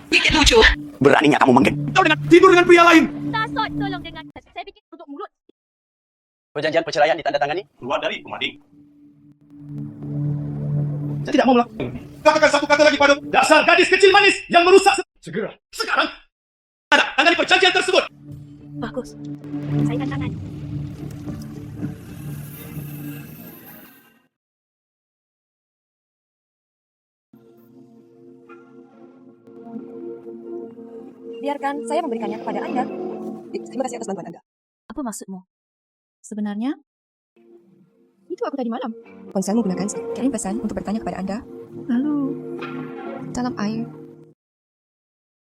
Bikin lucu. Beraninya kamu menggen. Kau dengan tidur dengan pria lain. Tasot, tolong dengar. Saya bikin untuk mulut. Perjanjian perceraian ditandatangani. Keluar dari rumah Ding. Saya tidak mau melakukan. Katakan satu kata lagi padamu. Dasar gadis kecil manis yang merusak. Segera. Sekarang. Ada. Tangani perjanjian tersebut. Bagus. Saya akan tangani. Biarkan saya memberikannya kepada Anda. Terima kasih atas bantuan Anda. Apa maksudmu? Sebenarnya? Itu aku tadi malam. Ponselmu gunakan kirim pesan untuk bertanya kepada Anda. Lalu? Dalam air.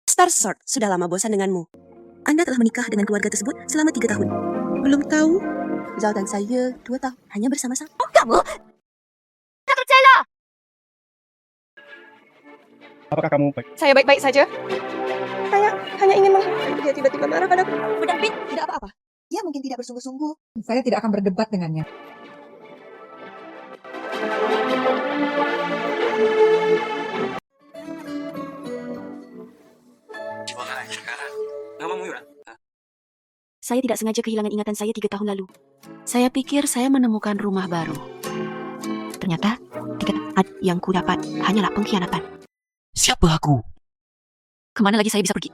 Star Sword sudah lama bosan denganmu. Anda telah menikah dengan keluarga tersebut selama 3 tahun. Belum tahu? Zhao dan saya 2 tahun hanya bersama-sama. Oh, kamu? Tak percaya. Apakah kamu baik? Saya baik-baik saja. Saya hanya ingin menghindari dia tiba-tiba marah padaku. Pedang Pit tidak apa-apa. Dia mungkin tidak bersungguh-sungguh. Saya tidak akan berdebat dengannya. Di mana sekarang? Namamu Yuran? Saya tidak sengaja kehilangan ingatan saya 3 tahun lalu. Saya pikir saya menemukan rumah baru. Ternyata, yang ku dapat hanyalah pengkhianatan. Siapa aku? Kemana lagi saya bisa pergi?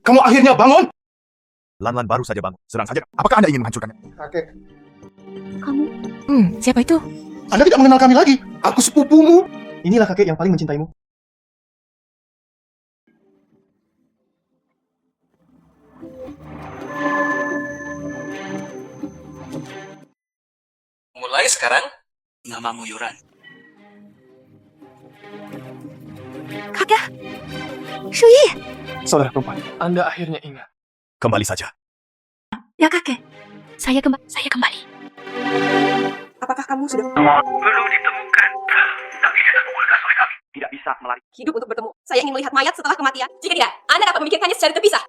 Kamu akhirnya bangun? Lan baru saja bangun. Serang saja. Apakah Anda ingin menghancurkannya? Kakek. Kamu? Siapa itu? Anda tidak mengenal kami lagi. Aku sepupumu. Inilah kakek yang paling mencintaimu. Mulai sekarang, namamu Yuran. Kakak? Shui! Saudara perempuan, Anda akhirnya ingat. Kembali saja. Ya kakek, saya kembali. Apakah kamu sudah Belum ditemukan. Tapi dia terkumpulkan oleh kami. Tidak bisa melari. hidup untuk bertemu? Saya ingin melihat mayat setelah kematian. Jika tidak, Anda dapat memikirkannya secara terpisah.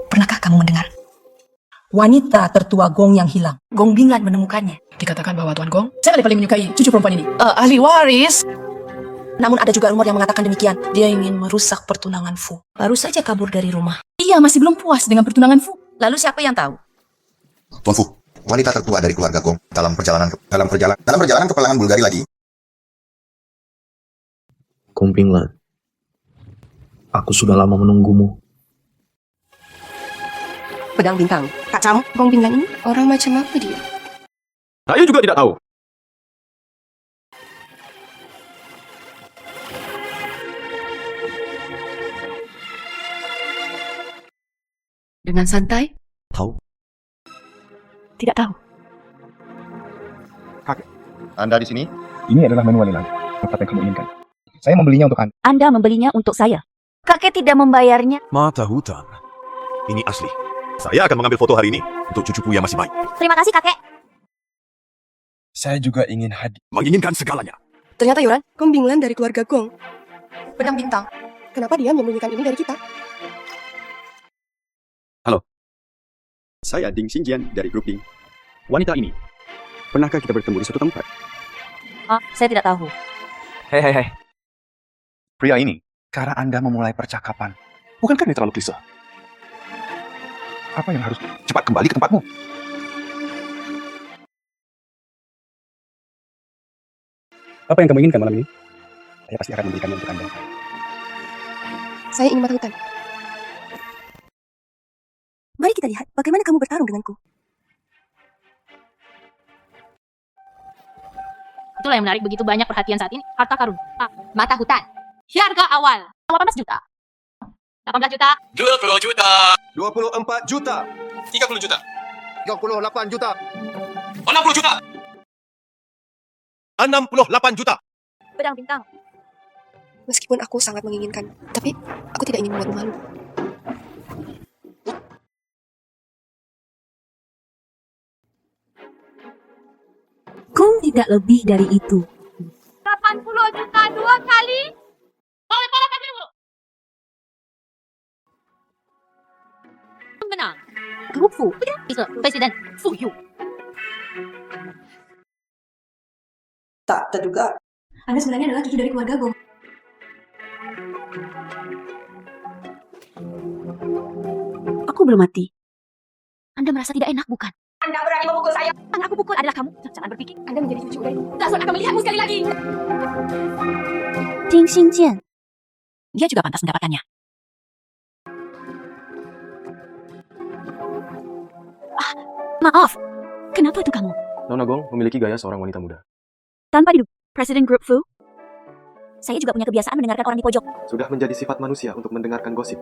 Pernahkah kamu mendengar? Wanita tertua Gong yang hilang. Gong Binglan menemukannya. Dikatakan bahwa Tuan Gong sangat paling menyukai cucu perempuan ini. Ahli waris. Namun ada juga rumor yang mengatakan demikian. Dia ingin merusak pertunangan Fu. Baru saja kabur dari rumah. Ia masih belum puas dengan pertunangan Fu. Lalu siapa yang tahu? Tuan Fu, wanita tertua dari keluarga Gong dalam perjalanan ke peperangan Bulgari lagi. Gong Binglan, aku sudah lama menunggumu. Pedang bintang. Kak Cam, Gong Binglan ini orang macam apa dia? Saya juga tidak tahu. Dengan santai? Tahu? Tidak tahu. Anda di sini? Ini adalah menu walilang. Apa yang kamu inginkan? Saya membelinya untuk Anda. Anda membelinya untuk saya. Kakek tidak membayarnya. Mata hutan. Ini asli. Saya akan mengambil foto hari ini untuk cucuku yang masih baik. Terima kasih, kakek. Saya juga ingin hadir. Menginginkan segalanya. Ternyata Yuran, Gong Binglan dari keluarga Gong. Pedang bintang. Kenapa dia menyembunyikan ini dari kita? Saya Ding Xinjian dari grup Ding. Wanita ini, pernahkah kita bertemu di suatu tempat? Saya tidak tahu. Hei. Pria ini, cara Anda memulai percakapan. Bukankah ini terlalu klise? Apa yang harus cepat kembali ke tempatmu? Apa yang kamu inginkan malam ini? Saya pasti akan memberikannya untuk Anda. Saya ingin mata hutan. Mari kita lihat bagaimana kamu bertarung denganku. Itulah yang menarik begitu banyak perhatian saat ini. Harta karun. Mata hutan. Harga awal. 18 juta. 18 juta. 20 juta. 24 juta. 30 juta. 38 juta. 60 juta. 68 juta. Pedang bintang. Meskipun aku sangat menginginkan, tapi aku tidak ingin membuatmu malu. Gong tidak lebih dari itu. 80 juta 2 kali. Boleh kasih dulu. Menang. Grup Fu. Bisa Presiden Fu Yu. Tak terduga. Anda sebenarnya adalah cucu dari keluarga Gong. Aku belum mati. Anda merasa tidak enak, bukan? Anda berani memukul saya. Yang aku pukul adalah kamu. Jangan berpikir. Anda menjadi cucu dari Dasar akan melihatmu sekali lagi. Ting Xingjian. Dia juga pantas mendapatkannya. Maaf. Kenapa itu kamu? Nona Gong memiliki gaya seorang wanita muda. Tanpa hidup Presiden Group Fu, saya juga punya kebiasaan mendengarkan orang di pojok. Sudah menjadi sifat manusia untuk mendengarkan gosip.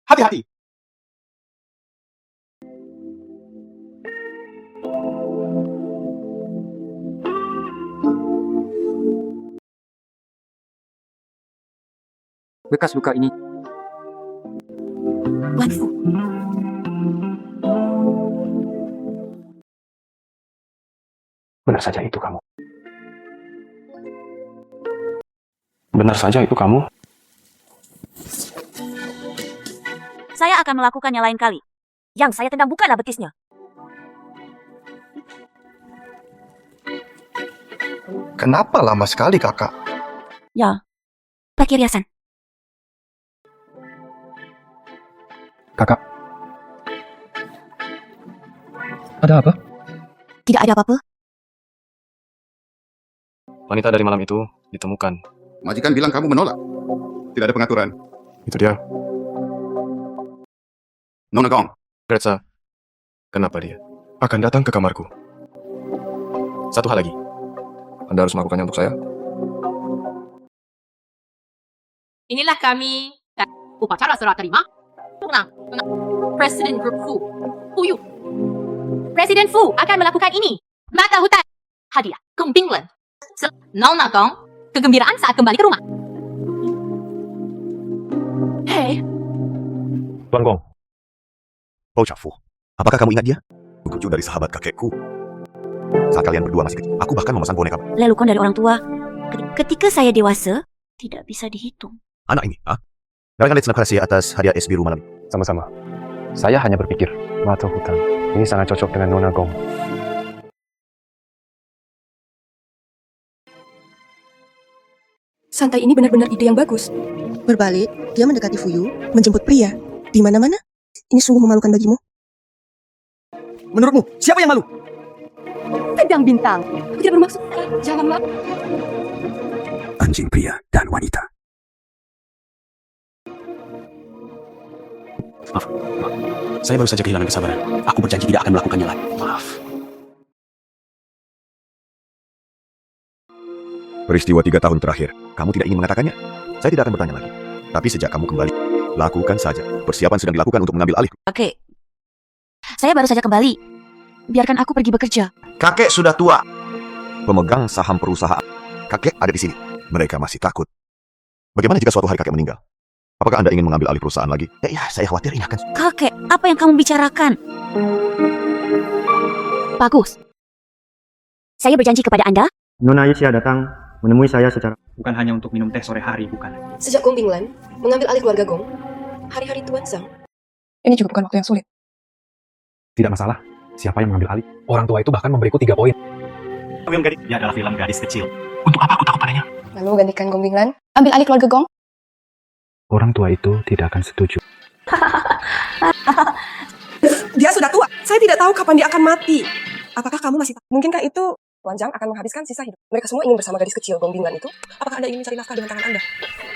Hati-hati. Bekas luka ini Wan Fu. benar saja itu kamu. Benar saja itu kamu. Saya akan melakukannya lain kali. Yang saya tendang bukanlah betisnya. Kenapa lama sekali, Kakak? Ya, pakai riasan. Kakak. Ada apa? Tidak ada apa-apa. Wanita dari malam itu ditemukan. Majikan bilang kamu menolak. Tidak ada pengaturan. Itu dia. Nona Gong, Retsa, kenapa dia akan datang ke kamarku? Satu hal lagi. Anda harus melakukannya untuk saya. Inilah kami. Upacara serah terima. Menang. Presiden Group Fu. Fu Yu. Presiden Fu akan melakukan ini. Mata hutan. Hadiah. Gong Binglen. Nona Gong. Kegembiraan saat kembali ke rumah. Hei, Tuan Gong, Bao Chafu, apakah kamu ingat dia? Cucu dari sahabat kakekku. Saat kalian berdua masih kecil, aku bahkan memesan boneka. lelukon dari orang tua. Ketika saya dewasa, tidak bisa dihitung. Anak ini, Garangan lihat senang kasih atas hadiah es biru malam ini. Sama-sama. Saya hanya berpikir, mata hutan ini sangat cocok dengan Nona Gong. Santai ini benar-benar ide yang bagus. Berbalik, dia mendekati Fuyu, menjemput pria. Di mana-mana. Ini sungguh memalukan bagimu. Menurutmu, siapa yang malu? Pedang bintang. Aku tidak bermaksud. Janganlah. Anjing pria dan wanita. Maaf. Saya baru saja kehilangan kesabaran. Aku berjanji tidak akan melakukannya lagi. Maaf. Peristiwa 3 tahun terakhir, kamu tidak ingin mengatakannya? Saya tidak akan bertanya lagi. Tapi sejak kamu kembali, lakukan saja. Persiapan sedang dilakukan untuk mengambil alih. Oke. Saya baru saja kembali. Biarkan aku pergi bekerja. Kakek sudah tua. Pemegang saham perusahaan. Kakek ada di sini. Mereka masih takut. Bagaimana jika suatu hari kakek meninggal? Apakah Anda ingin mengambil alih perusahaan lagi? Ya, saya khawatir ini akan... Kakek, apa yang kamu bicarakan? Bagus. Saya berjanji kepada Anda. Nona Aisyah datang menemui saya secara... Bukan hanya untuk minum teh sore hari, bukan. Sejak Gong Binglan mengambil alih keluarga Gong, hari-hari Tuan Zhang. Ini juga bukan waktu yang sulit. tidak masalah. Siapa yang mengambil alih? Orang tua itu bahkan memberiku 3 poin. Film gadis, dia adalah film gadis kecil. Untuk apa aku takut padanya? Lalu gantikan Gong Binglan, ambil alih keluarga Gong. Orang tua itu tidak akan setuju. Dia sudah tua. Saya tidak tahu kapan dia akan mati. Apakah kamu masih tahu? Mungkinkah itu Tuan Zhang akan menghabiskan sisa hidup? Mereka semua ingin bersama gadis kecil Gong Binglan itu. Apakah Anda ingin mencari nafkah dengan tangan Anda?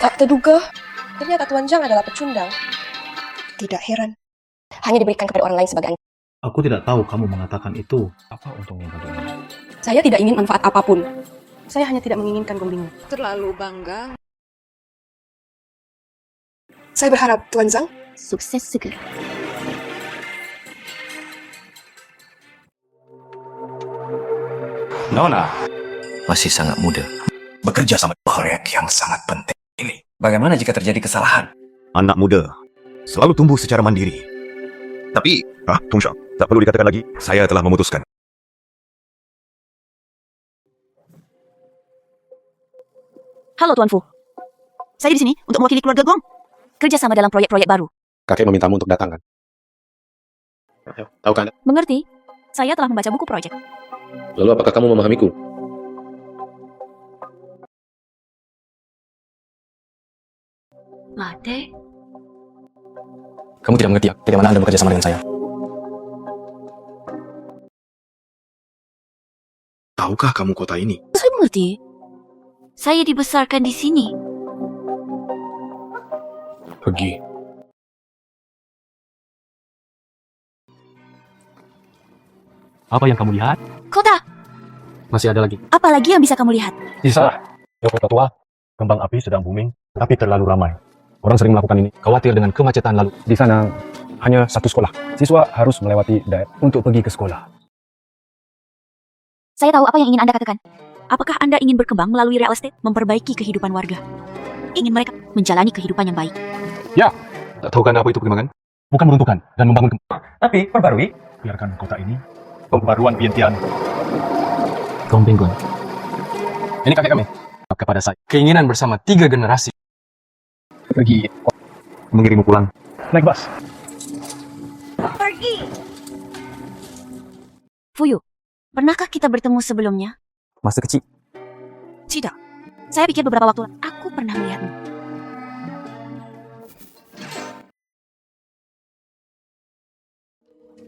Tak terduga. Ternyata Tuan Zhang adalah pecundang. Tidak heran. Hanya diberikan kepada orang lain sebagai anjing. Aku tidak tahu kamu mengatakan itu. Apa untungnya bagimu? Saya tidak ingin manfaat apapun. Saya hanya tidak menginginkan Gong Binglan. Terlalu bangga. Saya berharap Tuan Zhang sukses segera. Nona masih sangat muda. bekerja sama proyek yang sangat penting ini. Bagaimana jika terjadi kesalahan? Anak muda selalu tumbuh secara mandiri. Tapi, Tung Shang, tak perlu dikatakan lagi. Saya telah memutuskan. Halo Tuan Fu. Saya di sini untuk mewakili keluarga Gong. Kerjasama dalam proyek-proyek baru. Kakek memintamu untuk datang kan? Tahu kan? Mengerti? Saya telah membaca buku proyek. Lalu apakah kamu memahamiku? Mate? Kamu tidak mengerti ya, bagaimana Anda bekerja sama dengan saya. Tahukah kamu kota ini? Saya mengerti. Saya dibesarkan di sini. Pergi. Apa yang kamu lihat? Kota, Masih ada lagi. apa lagi yang bisa kamu lihat? Sisa. Di kota tua, kembang api sedang booming, tapi terlalu ramai. Orang sering melakukan ini, khawatir dengan kemacetan lalu. Di sana, hanya satu sekolah. Siswa harus melewati daerah untuk pergi ke sekolah. Saya tahu apa yang ingin Anda katakan. Apakah Anda ingin berkembang melalui real estate, memperbaiki kehidupan warga? Ingin mereka menjalani kehidupan yang baik? Ya, tak tahu kan apa itu perkembangan? Bukan meruntuhkan dan membangun tapi perbarui. biarkan kota ini pembaruan Vientiane. Gong Binggun. Ini kakek kami. Kepada saya, keinginan bersama 3 generasi. Pergi. Mengirimu pulang. Naik bus. Pergi! Fuyu, pernahkah kita bertemu sebelumnya? Masa kecil. Tidak. Saya pikir beberapa waktu lalu, aku pernah melihatmu.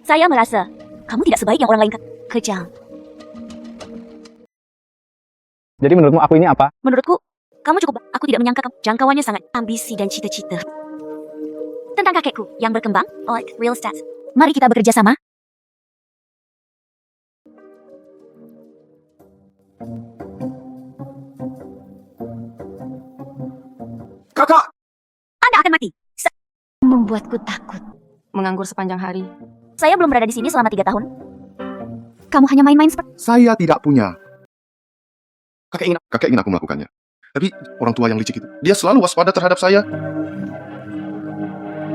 Saya merasa, kamu tidak sebaik yang orang lain kejam. Jadi menurutmu aku ini apa? Menurutku, kamu cukup. Aku tidak menyangka kamu jangkauannya sangat ambisi dan cita-cita. Tentang kakekku yang berkembang, like real estate. Mari kita bekerja sama. Kakak! Anda akan mati. Membuatku takut. Menganggur sepanjang hari. Saya belum berada di sini selama 3 tahun. Kamu hanya main-main seperti... Saya tidak punya. Kakek ingin aku melakukannya. Tapi orang tua yang licik itu, dia selalu waspada terhadap saya.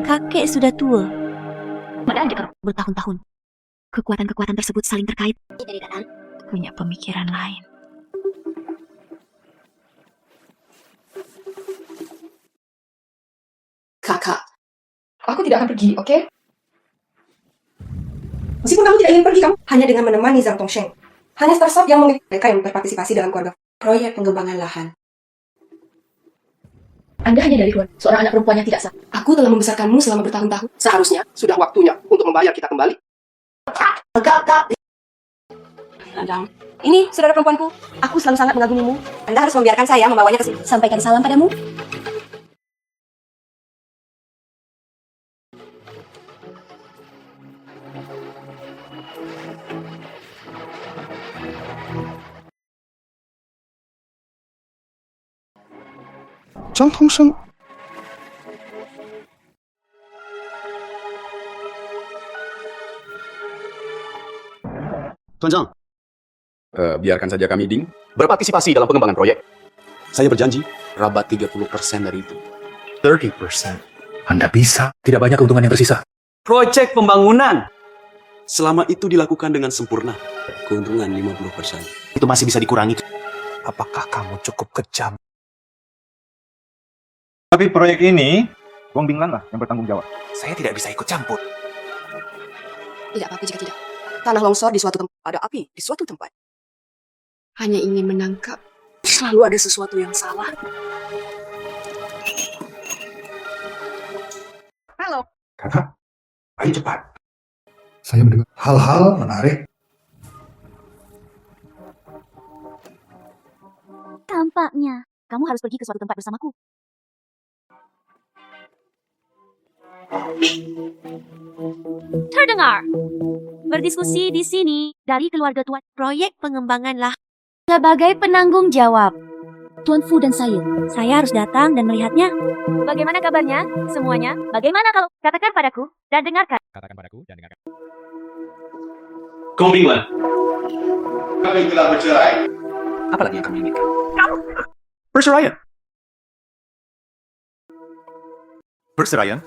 Kakek sudah tua. Padahal bertahun-tahun. Kekuatan-kekuatan tersebut saling terkait. Punya pemikiran lain. Kakak, aku tidak akan pergi, oke? Meskipun kamu tidak ingin pergi, kamu hanya dengan menemani Zhang Tongsheng. Hanya startup yang memiliki mereka yang berpartisipasi dalam keluarga proyek pengembangan lahan. Anda hanya dari keluarga, seorang anak perempuan yang tidak sah. Aku telah membesarkanmu selama bertahun-tahun. Seharusnya sudah waktunya untuk membayar kita kembali. Ini saudara perempuanku. Aku selalu sangat mengagumimu. Anda harus membiarkan saya membawanya ke sini. Sampaikan salam padamu. Zhang Tongsheng. Tuan Zhang, Biarkan saja kami Ding berpartisipasi dalam pengembangan proyek. saya berjanji Rabat 30% dari itu. 30%. Anda bisa. Tidak banyak keuntungan yang tersisa. Proyek pembangunan. Selama itu dilakukan dengan sempurna. Keuntungan 50%. Itu masih bisa dikurangi. Apakah kamu cukup kejam? Tapi proyek ini, Gong Binglan lah yang bertanggung jawab. Saya tidak bisa ikut campur. Tidak apa-apa jika tidak. Tanah longsor di suatu tempat, ada api di suatu tempat. Hanya ingin menangkap. Selalu ada sesuatu yang salah. Halo. Kakak, ayo cepat. Saya mendengar hal-hal menarik. Tampaknya, kamu harus pergi ke suatu tempat bersamaku. Terdengar. Berdiskusi di sini dari keluarga tuan proyek pengembangan lah. Sebagai penanggung jawab, Tuan Fu dan saya harus datang dan melihatnya. Bagaimana kabarnya semuanya? Bagaimana kalau katakan padaku dan dengarkan? Katakan padaku dan dengarkan. Gong Binglan. Kami telah bercerai. Apalagi yang kamu inginkan? Perceraian. Perceraian?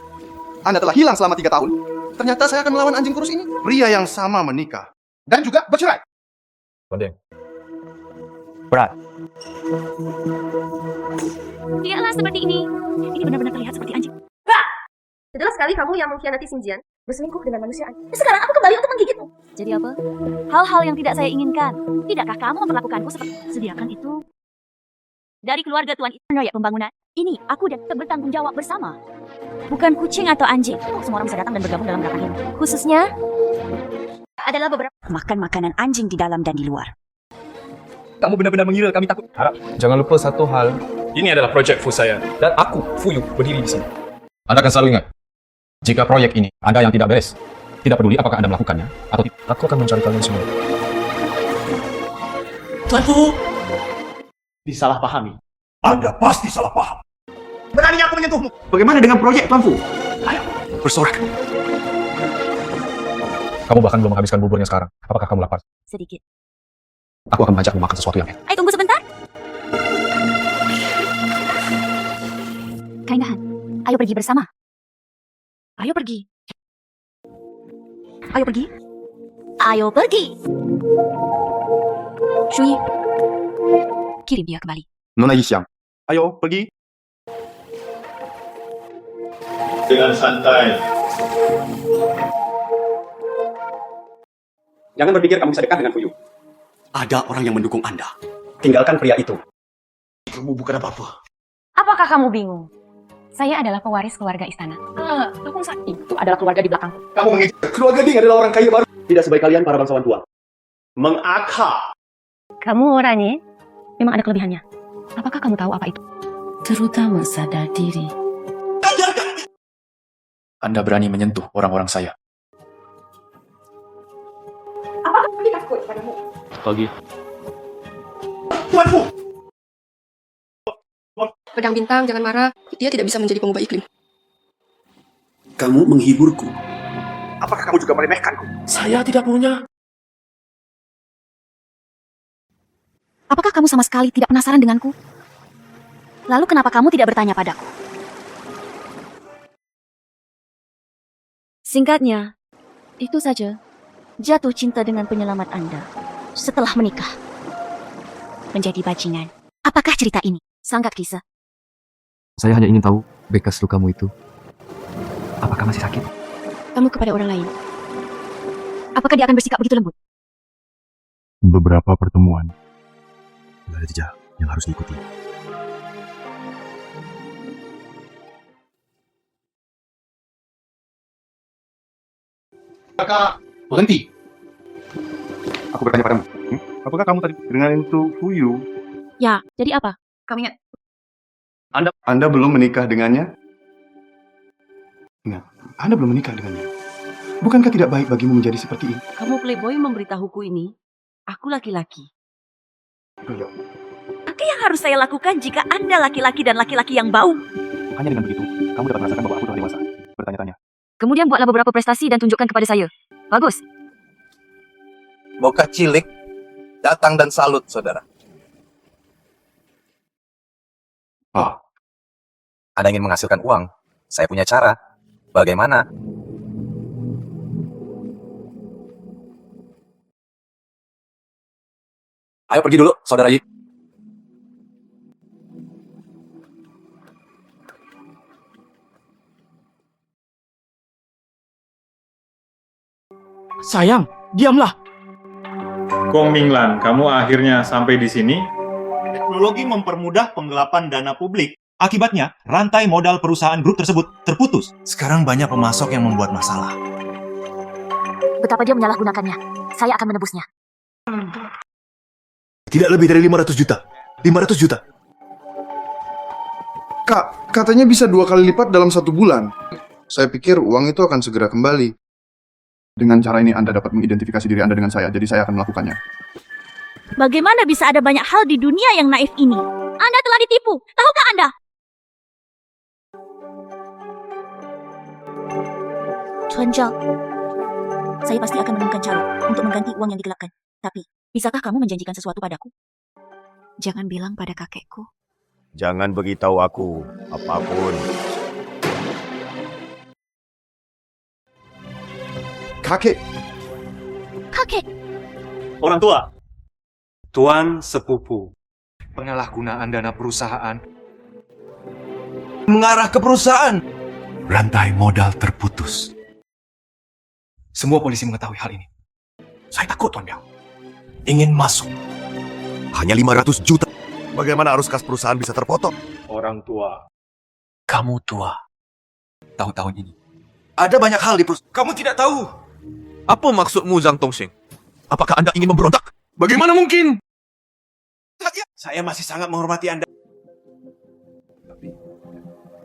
Anda telah hilang selama 3 tahun. Ternyata saya akan melawan anjing kurus ini. Pria yang sama menikah. Dan juga bercerai. Banding. Tidaklah seperti ini. Ini benar-benar terlihat seperti anjing. Jelas sekali kamu yang mengkhianati Xinjiang, berselingkuh dengan manusia anjing. Sekarang aku kembali untuk menggigitmu. Jadi apa? Hal-hal yang tidak saya inginkan. Tidakkah kamu memperlakukanku seperti sediakan itu? Dari keluarga Tuan proyek pembangunan, ini aku dan kita bertanggung jawab bersama. Bukan kucing atau anjing. Semua orang bisa datang dan bergabung dalam gerakan ini. Khususnya adalah beberapa makan makanan anjing di dalam dan di luar. Kamu benar-benar mengira kami takut. Harap, jangan lupa satu hal. Ini adalah projek Fu saya. Dan aku, Fuyu, berdiri di sini. Anda akan selalu ingat, jika proyek ini ada yang tidak beres, tidak peduli apakah Anda melakukannya atau tidak, aku akan mencari kalian semua. Tuan Fu. Disalahpahami. Anda pasti salah paham. Beraninya aku menyentuhmu. Bagaimana dengan proyek Tuan Fu? Ayo, bersorak. Kamu bahkan belum menghabiskan buburnya sekarang. Apakah kamu lapar? Sedikit. Aku akan mengajakmu makan sesuatu yang enak. Ayo tunggu sebentar. Kainahan, ayo pergi bersama. Ayo pergi. Ayo pergi. Ayo pergi. Shui, kirim dia kembali. Nona Yixiang. Ayo, pergi. Dengan santai. Jangan berpikir kamu bisa dekat dengan Fuyu. Ada orang yang mendukung Anda. Tinggalkan pria itu. Kamu bukan apa-apa. Apakah kamu bingung? Saya adalah pewaris keluarga istana. Dukung Sakti itu adalah keluarga di belakang. Kamu mengincar. Keluarga Ding adalah orang kaya baru. Tidak sebaik kalian para bangsawan tua. Mengakar. Kamu orangnya memang ada kelebihannya. Apakah kamu tahu apa itu? Terutama sadar diri. Anda berani menyentuh orang-orang saya. Apakah kami takut padamu? Pagi. Tuan Fu! Pedang Bintang, jangan marah. Dia tidak bisa menjadi pengubah iklim. Kamu menghiburku. Apakah kamu juga meremehkanku? Saya tidak punya. Apakah kamu sama sekali tidak penasaran denganku? Lalu kenapa kamu tidak bertanya padaku? Singkatnya, itu saja. Jatuh cinta dengan penyelamat Anda setelah menikah. Menjadi bajingan. Apakah cerita ini? Sangat kisah. Saya hanya ingin tahu bekas lukamu itu. Apakah masih sakit? Kamu kepada orang lain. Apakah dia akan bersikap begitu lembut? Beberapa pertemuan. Ada jejak yang harus diikuti. Kakak, berhenti. Aku bertanya padamu. Apakah kamu tadi dengan itu Fuyu? Ya, jadi apa? Kamu ingat? Anda belum menikah dengannya? Ingat, Anda belum menikah dengannya. Bukankah tidak baik bagimu menjadi seperti ini? Kamu playboy memberitahuku ini. Aku laki-laki. Apa yang harus saya lakukan jika Anda laki-laki dan laki-laki yang bau? Hanya dengan begitu, kamu dapat merasakan bahwa aku telah dewasa. Bertanya-tanya. Kemudian buatlah beberapa prestasi dan tunjukkan kepada saya. Bagus. Boka cilik, datang dan salut, saudara. Oh, Anda ingin menghasilkan uang? Saya punya cara. Bagaimana? Ayo pergi dulu, saudara Yi. Sayang, diamlah. Gong Minglan, kamu akhirnya sampai di sini. Teknologi mempermudah penggelapan dana publik. Akibatnya, rantai modal perusahaan grup tersebut terputus. Sekarang banyak pemasok yang membuat masalah. Betapa dia menyalahgunakannya. Saya akan menebusnya. Tidak lebih dari 500 juta. 500 juta. Kak, katanya bisa 2 kali lipat dalam 1 bulan. Saya pikir uang itu akan segera kembali. Dengan cara ini Anda dapat mengidentifikasi diri Anda dengan saya, jadi saya akan melakukannya. Bagaimana bisa ada banyak hal di dunia yang naif ini? Anda telah ditipu. Tahukah Anda? Tuan Zhao, saya pasti akan menemukan cara untuk mengganti uang yang digelapkan. Tapi, bisakah kamu menjanjikan sesuatu padaku? Jangan bilang pada kakekku. Jangan beritahu aku apapun. Kakek, Kakek! Orang tua. Tuan sepupu. Penyalahgunaan dana perusahaan mengarah ke perusahaan. Rantai modal terputus. Semua polisi mengetahui hal ini. Saya takut, Tuan Biao. Ingin masuk. Hanya 500 juta. Bagaimana arus kas perusahaan bisa terpotong? Orang tua. Kamu tua. Tahun-tahun ini. Ada banyak hal di perusahaan. Kamu tidak tahu. Apa maksudmu, Zhang Tongxing? Apakah Anda ingin memberontak? Bagaimana mungkin? Saya masih sangat menghormati Anda.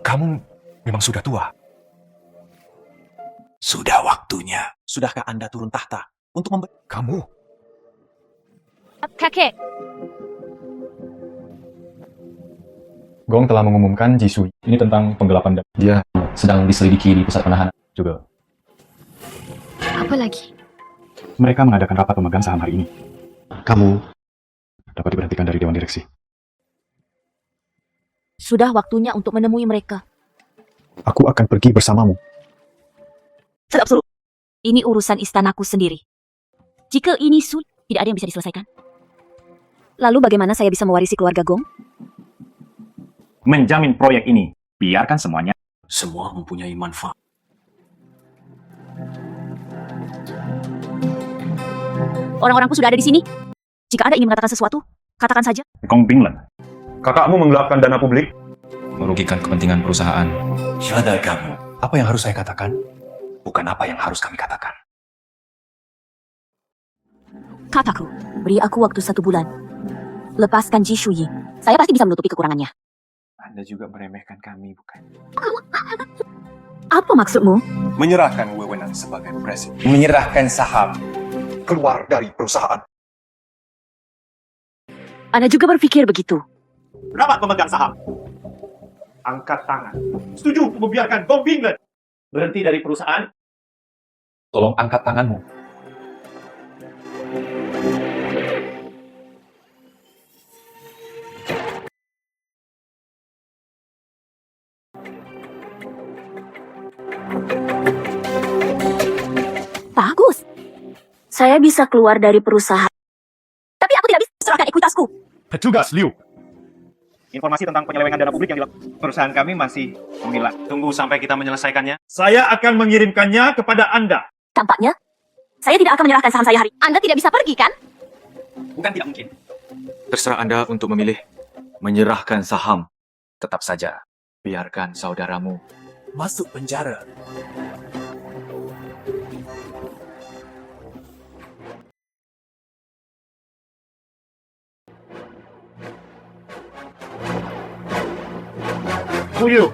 Kamu memang sudah tua. Sudah waktunya. Sudahkah Anda turun tahta untuk Kamu Kakek! Gong telah mengumumkan Jisui. Ini tentang penggelapan dana. Dia sedang diselidiki di pusat penahanan juga. Apa lagi? Mereka mengadakan rapat pemegang saham hari ini. Kamu dapat diberhentikan dari Dewan Direksi. Sudah waktunya untuk menemui mereka. Aku akan pergi bersamamu. Sedap suruh. Ini urusan istanaku sendiri. Jika ini sulit, tidak ada yang bisa diselesaikan. Lalu bagaimana saya bisa mewarisi keluarga Gong? Menjamin proyek ini, biarkan semuanya. Semua mempunyai manfaat. Orang-orangku sudah ada di sini. Jika Anda ingin mengatakan sesuatu, katakan saja. Gong Binglan, kakakmu menggelapkan dana publik, merugikan kepentingan perusahaan. Siapa kamu? Apa yang harus saya katakan? Bukan apa yang harus kami katakan. Kataku, beri aku waktu 1 bulan. Lepaskan Ji Shuyi. Saya pasti bisa menutupi kekurangannya. Anda juga meremehkan kami, bukan? Apa maksudmu? Menyerahkan wewenang sebagai presiden. Menyerahkan saham. Keluar dari perusahaan. Anda juga berpikir begitu? Rapat pemegang saham. Angkat tangan. Setuju membiarkan Gong Binglan berhenti dari perusahaan? Tolong angkat tanganmu. Bagus. Saya bisa keluar dari perusahaan. Tapi aku tidak bisa serahkan ekuitasku. Petugas Liu. Informasi tentang penyelewengan dana publik yang dilakukan perusahaan kami masih memilah. Tunggu sampai kita menyelesaikannya. Saya akan mengirimkannya kepada Anda. Tampaknya, saya tidak akan menyerahkan saham saya hari. Anda tidak bisa pergi, kan? Bukan tidak mungkin. Terserah Anda untuk memilih. Menyerahkan saham. Tetap saja, biarkan saudaramu Masuk penjara. Fuyu,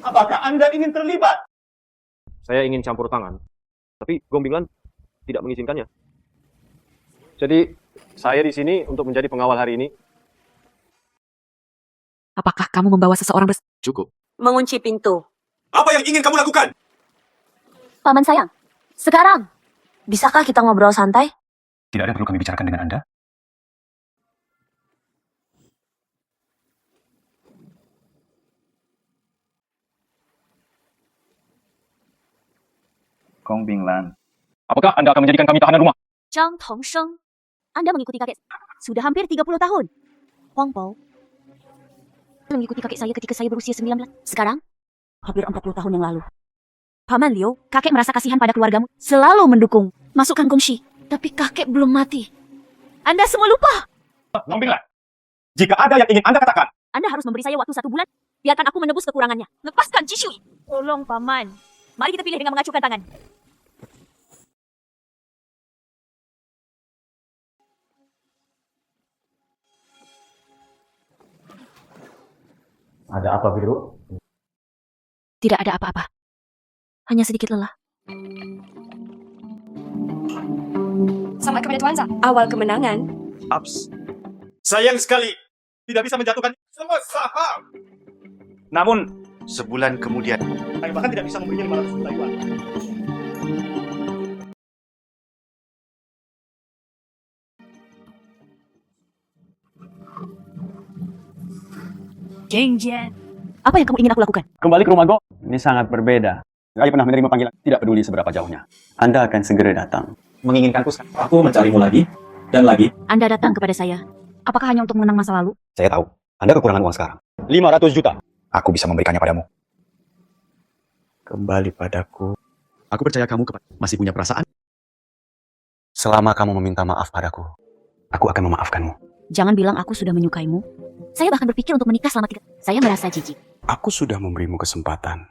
apakah Anda ingin terlibat? Saya ingin campur tangan, tapi Gong Binglan tidak mengizinkannya. Jadi, saya di sini untuk menjadi pengawal hari ini. Apakah kamu membawa seseorang Cukup. Mengunci pintu. Apa yang ingin kamu lakukan? Paman sayang, sekarang, bisakah kita ngobrol santai? Tidak ada yang perlu kami bicarakan dengan Anda. Gong Binglan. Apakah Anda akan menjadikan kami tahanan rumah? Zhang Tongsheng, Anda mengikuti kakek sudah hampir 30 tahun. Huang Bao mengikuti kakek saya ketika saya berusia 19. Sekarang, hampir 40 tahun yang lalu. Paman Liu, kakek merasa kasihan pada keluargamu, selalu mendukung. Masukkan Gongxi, tapi kakek belum mati. Anda semua lupa. Gong Binglan, jika ada yang ingin Anda katakan, Anda harus memberi saya waktu 1 bulan. Biarkan aku menebus kekurangannya. Lepaskan Jishui. Tolong, Paman. Mari kita pilih dengan mengacungkan tangan. Ada apa, Biru? Tidak ada apa-apa. Hanya sedikit lelah. Selamat kepada Tuan Zhang. Awal kemenangan. Ups. Sayang sekali. Tidak bisa menjatuhkan semua saham. Namun, sebulan kemudian, saya bahkan tidak bisa memberinya 500 juta yuan. Jeng Jen. Apa yang kamu ingin aku lakukan? Kembali ke rumah Go. Ini sangat berbeda. Saya pernah menerima panggilan. Tidak peduli seberapa jauhnya. Anda akan segera datang. Menginginkanku sekarang. Aku mencarimu lagi dan lagi. Anda datang kepada saya. Apakah hanya untuk mengenang masa lalu? Saya tahu. Anda kekurangan uang sekarang. 500 juta. Aku bisa memberikannya padamu. Kembali padaku. Aku percaya kamu masih punya perasaan. Selama kamu meminta maaf padaku, aku akan memaafkanmu. Jangan bilang aku sudah menyukaimu. Saya bahkan berpikir untuk menikah selama 3. Saya merasa jijik. Aku sudah memberimu kesempatan.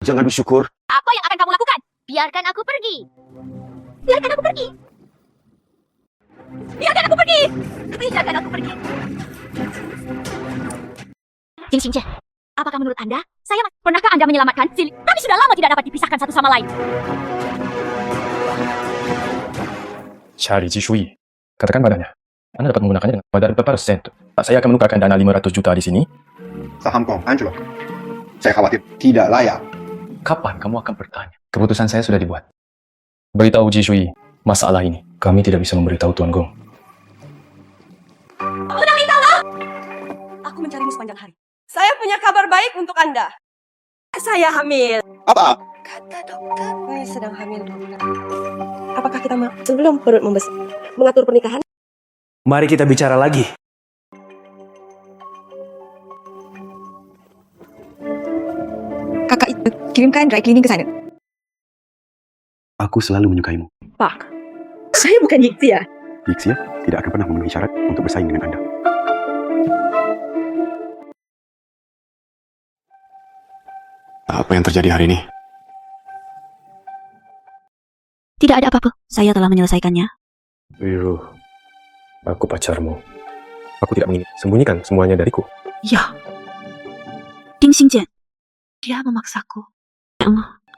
Jangan bersyukur. Apa yang akan kamu lakukan? Biarkan aku pergi. Biarkan aku pergi. Biarkan aku pergi. Biarkan aku pergi. Jing Xingjian, apakah menurut Anda, pernahkah Anda menyelamatkan Zili? Kami sudah lama tidak dapat dipisahkan satu sama lain. Cari Ji Shui. Katakan padanya. Anda dapat menggunakannya dengan pada berapa persen. Saya akan menukarkan dana 500 juta di sini. Saham Kong, Angelo. Saya khawatir tidak layak. Kapan kamu akan bertanya? Keputusan saya sudah dibuat. Beritahu Ji Shui masalah ini. Kami tidak bisa memberitahu Tuan Gong. Aku mencarimu sepanjang hari. Saya punya kabar baik untuk Anda. Saya hamil. Apa? Kata dokter, saya sedang hamil, dokter. Apakah kita sebelum perut membesar mengatur pernikahan? Mari kita bicara lagi. Kakak itu kirimkan dry cleaning ke sana. Aku selalu menyukaimu. Pak, saya bukan Yixia. Yixia tidak akan pernah memenuhi syarat untuk bersaing dengan Anda. Apa yang terjadi hari ini? Tidak ada apa-apa. Saya telah menyelesaikannya. Wiru, aku pacarmu. Aku tidak ingin sembunyikan semuanya dariku. Ya. Ding Xingjian. Dia memaksaku.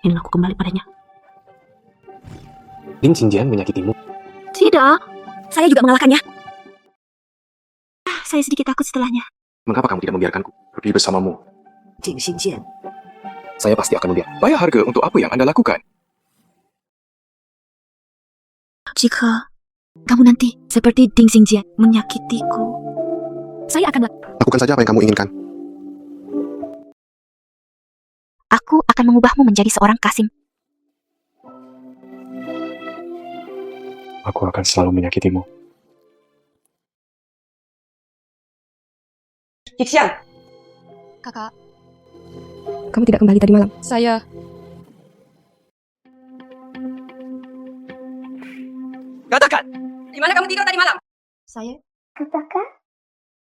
Ingin aku kembali padanya. Ding Xingjian menyakitimu. Tidak. Saya juga mengalahkannya. Saya sedikit takut setelahnya. Mengapa kamu tidak membiarkanku pergi bersamamu? Ding Xingjian. Saya pasti akan membayar harga untuk apa yang Anda lakukan. Jika kamu nanti seperti Ding Xingjian menyakitiku, saya akan Lakukan saja apa yang kamu inginkan. Aku akan mengubahmu menjadi seorang Kasim. Aku akan selalu menyakitimu. Yixian. Kakak. Kamu tidak kembali tadi malam. Saya... Katakan, di mana kamu tidur tadi malam? Saya... Katakan.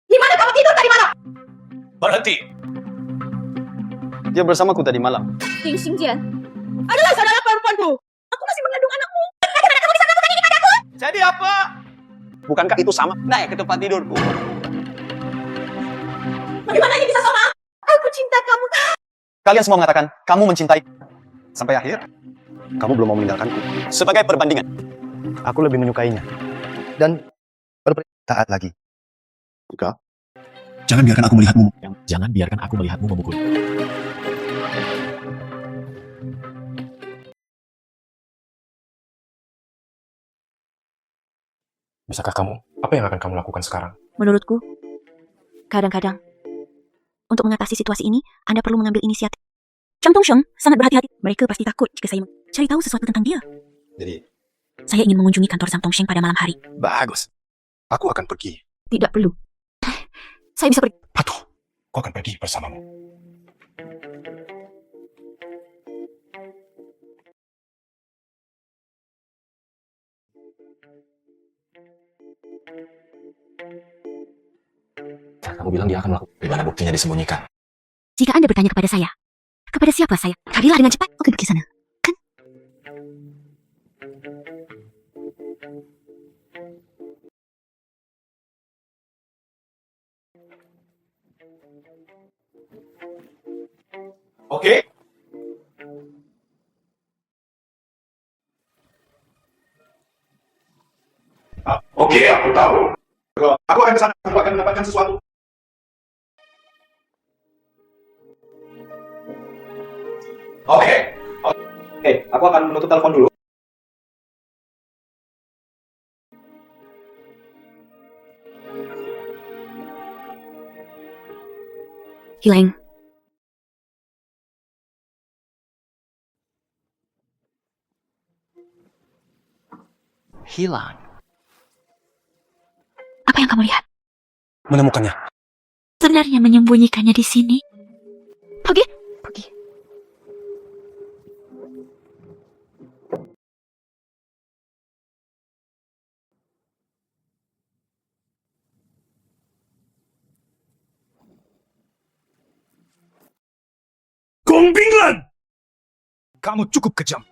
Di mana kamu tidur tadi malam? Berhenti. Dia bersamaku tadi malam. Ding Xingjian. Adalah saudara perempuanku. Aku masih mengandung anakmu. Bagaimana kamu bisa melakukan ini padaku? Jadi apa? Bukankah itu sama? Naik ke tempat tidurku. Bagaimana ini bisa sama? Aku cinta kamu. Kalian semua mengatakan kamu mencintai. Sampai akhir, kamu belum mau meninggalkanku. Sebagai perbandingan, aku lebih menyukainya. Dan taat lagi. Buka. Jangan biarkan aku melihatmu. Jangan biarkan aku melihatmu memukul. Bisakah kamu? Apa yang akan kamu lakukan sekarang? Menurutku, kadang-kadang, untuk mengatasi situasi ini, Anda perlu mengambil inisiatif. Chang Dongsheng sangat berhati-hati. Mereka pasti takut jika saya cari tahu sesuatu tentang dia. Jadi, Saya ingin mengunjungi kantor Zhang Dongsheng pada malam hari. bagus. Aku akan pergi. Tidak perlu. Saya bisa pergi. Patuh. Aku akan pergi bersamamu. Kamu bilang dia akan melakukan. Di mana buktinya disembunyikan? Jika Anda bertanya kepada saya, kepada siapa saya? Carilah dengan cepat. Oke, pergi sana. Kan? Oke. Oke, aku tahu. Aku akan ke sana. Aku akan mendapatkan sesuatu. Oke. Oke, aku akan menutup telepon dulu. Hilang. Hilang. Apa yang kamu lihat? Menemukannya. Sebenarnya menyembunyikannya di sini. Pergi. Gong Binglan! Kamu cukup kejam.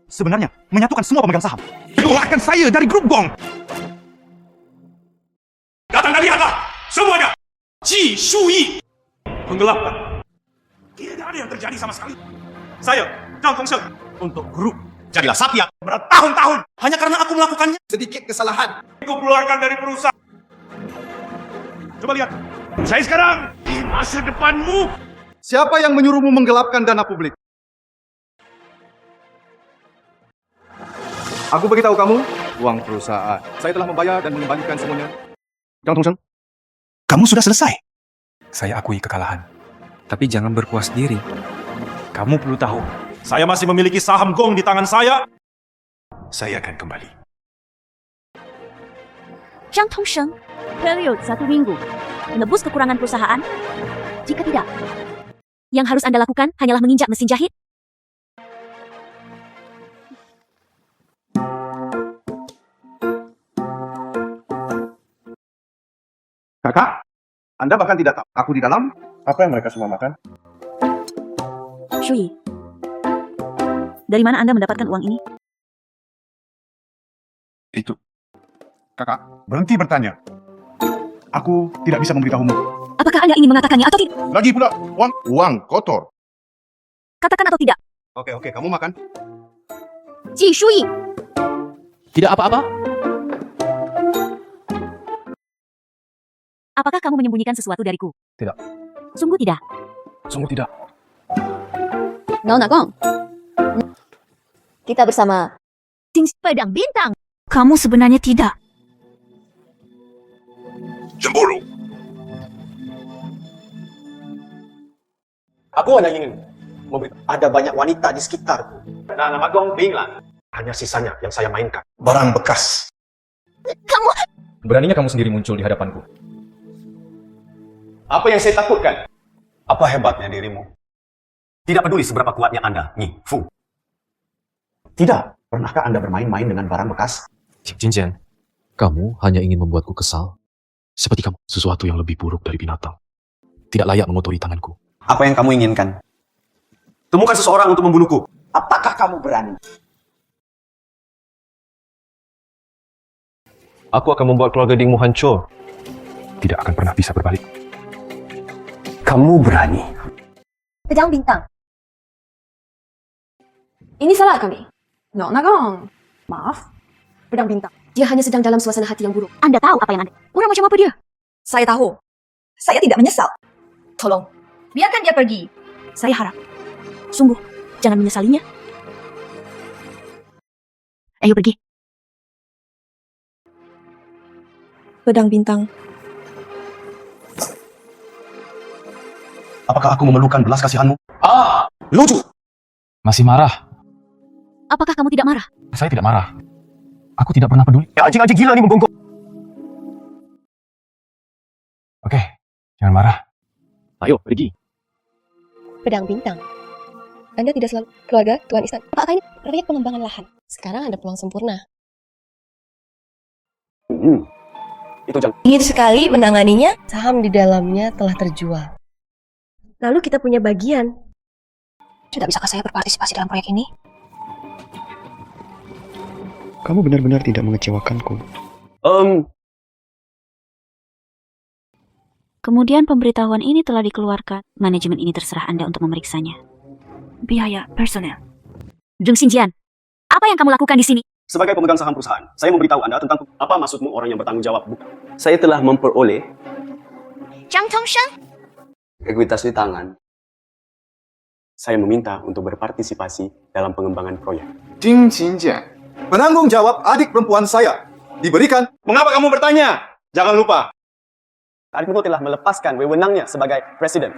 Sebenarnya, menyatukan semua pemegang saham. Keluarkan saya dari grup Gong! Datang dan lihatlah! Semuanya! Ji Shui! Penggelapan. Tidak ada yang terjadi sama sekali. Saya, Zhang Fengsheng, untuk grup. Jadilah sapi yang Bertahun-tahun. hanya karena aku melakukannya. Sedikit kesalahan. Aku keluarkan dari perusahaan. Coba lihat. Saya sekarang di masa depanmu. Siapa yang menyuruhmu menggelapkan dana publik? Aku beritahu kamu, uang perusahaan. Saya telah membayar dan mengembalikan semuanya. Zhang Tongsheng, Kamu sudah selesai. Saya akui kekalahan. Tapi jangan berpuas diri. Kamu perlu tahu, saya masih memiliki saham Gong di tangan saya. Saya akan kembali. Zhang Tongsheng, period 1 minggu. Menebus kekurangan perusahaan? Jika tidak, yang harus Anda lakukan hanyalah menginjak mesin jahit. Kakak, Anda bahkan tidak tahu aku di dalam apa yang mereka semua makan. Shui, dari mana Anda mendapatkan uang ini? Itu. Kakak, berhenti bertanya. Aku tidak bisa memberitahumu. Apakah Anda ingin mengatakannya atau tidak? Lagi pula, uang kotor. Katakan atau tidak. Oke, kamu makan. Ji Shui, Tidak apa-apa. apakah kamu menyembunyikan sesuatu dariku? Tidak. Sungguh tidak. Sungguh tidak. Nona Gong. Kita bersama Ting Pedang Bintang. Kamu sebenarnya tidak. Cemburu. Aku hanya ingin memberitahu ada banyak wanita di sekitarku. Dan nama Gong Binglan hanya sisanya yang saya mainkan. Barang bekas. Kamu... Beraninya kamu sendiri muncul di hadapanku. Apa yang saya takutkan? Apa hebatnya dirimu? Tidak peduli seberapa kuatnya Anda, Nyi Fu. Tidak. Pernahkah Anda bermain-main dengan barang bekas? Jinjian, kamu hanya ingin membuatku kesal. Seperti kamu, sesuatu yang lebih buruk dari binatang. Tidak layak mengotori tanganku. Apa yang kamu inginkan? Temukan seseorang untuk membunuhku. Apakah kamu berani? Aku akan membuat keluarga Dingmu hancur. Tidak akan pernah bisa berbalik. Kamu berani? Pedang Bintang. Ini salah kami. Nona Gong. Maaf. Pedang Bintang. Dia hanya sedang dalam suasana hati yang buruk. Anda tahu apa yang Anda... Orang macam apa dia? Saya tahu. Saya tidak menyesal. Tolong, biarkan dia pergi. Saya harap. Sungguh, jangan menyesalinya. Ayo pergi. Pedang Bintang. Apakah aku memerlukan belas kasihanmu? Lucu! Masih marah? Apakah kamu tidak marah? Saya tidak marah. Aku tidak pernah peduli. Ya, anjing-anjing gila nih menggonggong. Oke, jangan marah. Ayo, pergi. Pedang Bintang. Anda tidak selalu keluarga Tuan Istan. Apakah ini proyek pengembangan lahan? Sekarang ada peluang sempurna. Itu jangan. Ingin sekali menanganinya, saham di dalamnya telah terjual. Lalu kita punya bagian. Tidak bisakah saya berpartisipasi dalam proyek ini? Kamu benar-benar tidak mengecewakanku. Kemudian pemberitahuan ini telah dikeluarkan. Manajemen ini terserah Anda untuk memeriksanya. Biaya personel. Jung Xinjian, apa yang kamu lakukan di sini? Sebagai pemegang saham perusahaan, saya memberitahu Anda tentang apa maksudmu orang yang bertanggung jawab. Saya telah memperoleh Zhang Tongsheng. ekuitas di tangan. Saya meminta untuk berpartisipasi dalam pengembangan proyek. Ding Xinjian, penanggung jawab adik perempuan saya diberikan. Mengapa kamu bertanya? Jangan lupa, Arifmuto telah melepaskan wewenangnya sebagai presiden.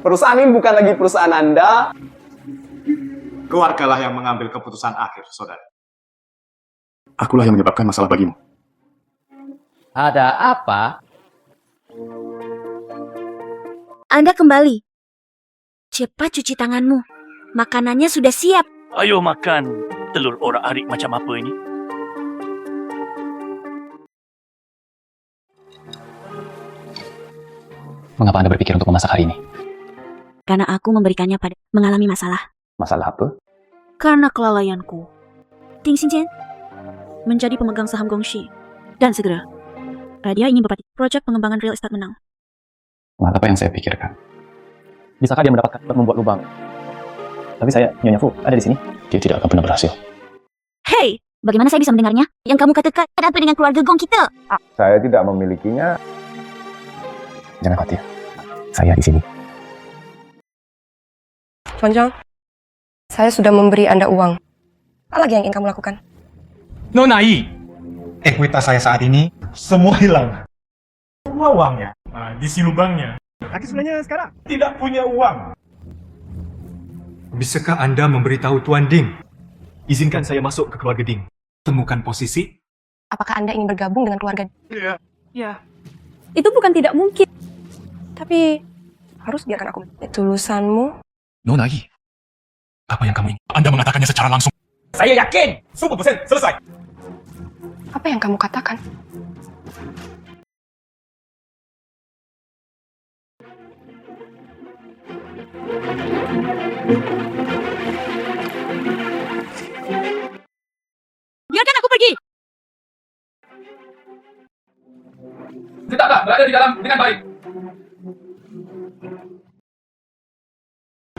Perusahaan ini bukan lagi perusahaan Anda. Keluargalah yang mengambil keputusan akhir, saudara. Akulah yang menyebabkan masalah bagimu. Ada apa? Anda kembali. Cepat cuci tanganmu. Makanannya sudah siap. Ayo makan telur orak-arik macam apa ini? Mengapa Anda berpikir untuk memasak hari ini? Karena aku memberikannya pada mengalami masalah. Masalah apa? Karena kelalaianku. Ding Xinjian menjadi pemegang saham Gongxi. Dan segera, dia ingin berparti proyek pengembangan real estate menang. Apa yang saya pikirkan? Bisakah dia mendapatkan membuat lubang? Tapi saya, Nyonya Fu, ada di sini. Dia tidak akan pernah berhasil. Hei, bagaimana saya bisa mendengarnya? Yang kamu katakan ada apa dengan keluarga Gong kita? Saya tidak memilikinya. Jangan khawatir. Saya di sini. Tuan Zhang, saya sudah memberi Anda uang. Apa lagi yang ingin kamu lakukan? Nona Yi, ekuitas saya saat ini semua hilang. Semua uangnya. Diisi lubangnya. Aku sebenarnya sekarang tidak punya uang. Bisakah Anda memberitahu Tuan Ding? Izinkan saya masuk ke keluarga Ding. Temukan posisi. Apakah Anda ingin bergabung dengan keluarga? Iya. Ya. Itu bukan tidak mungkin. Tapi harus biarkan aku. Ketulusanmu. Nona Yi, apa yang kamu ingin? Anda mengatakannya secara langsung. Saya yakin. 100% selesai. Apa yang kamu katakan? Biarkan aku pergi. Tetaplah berada di dalam dengan baik.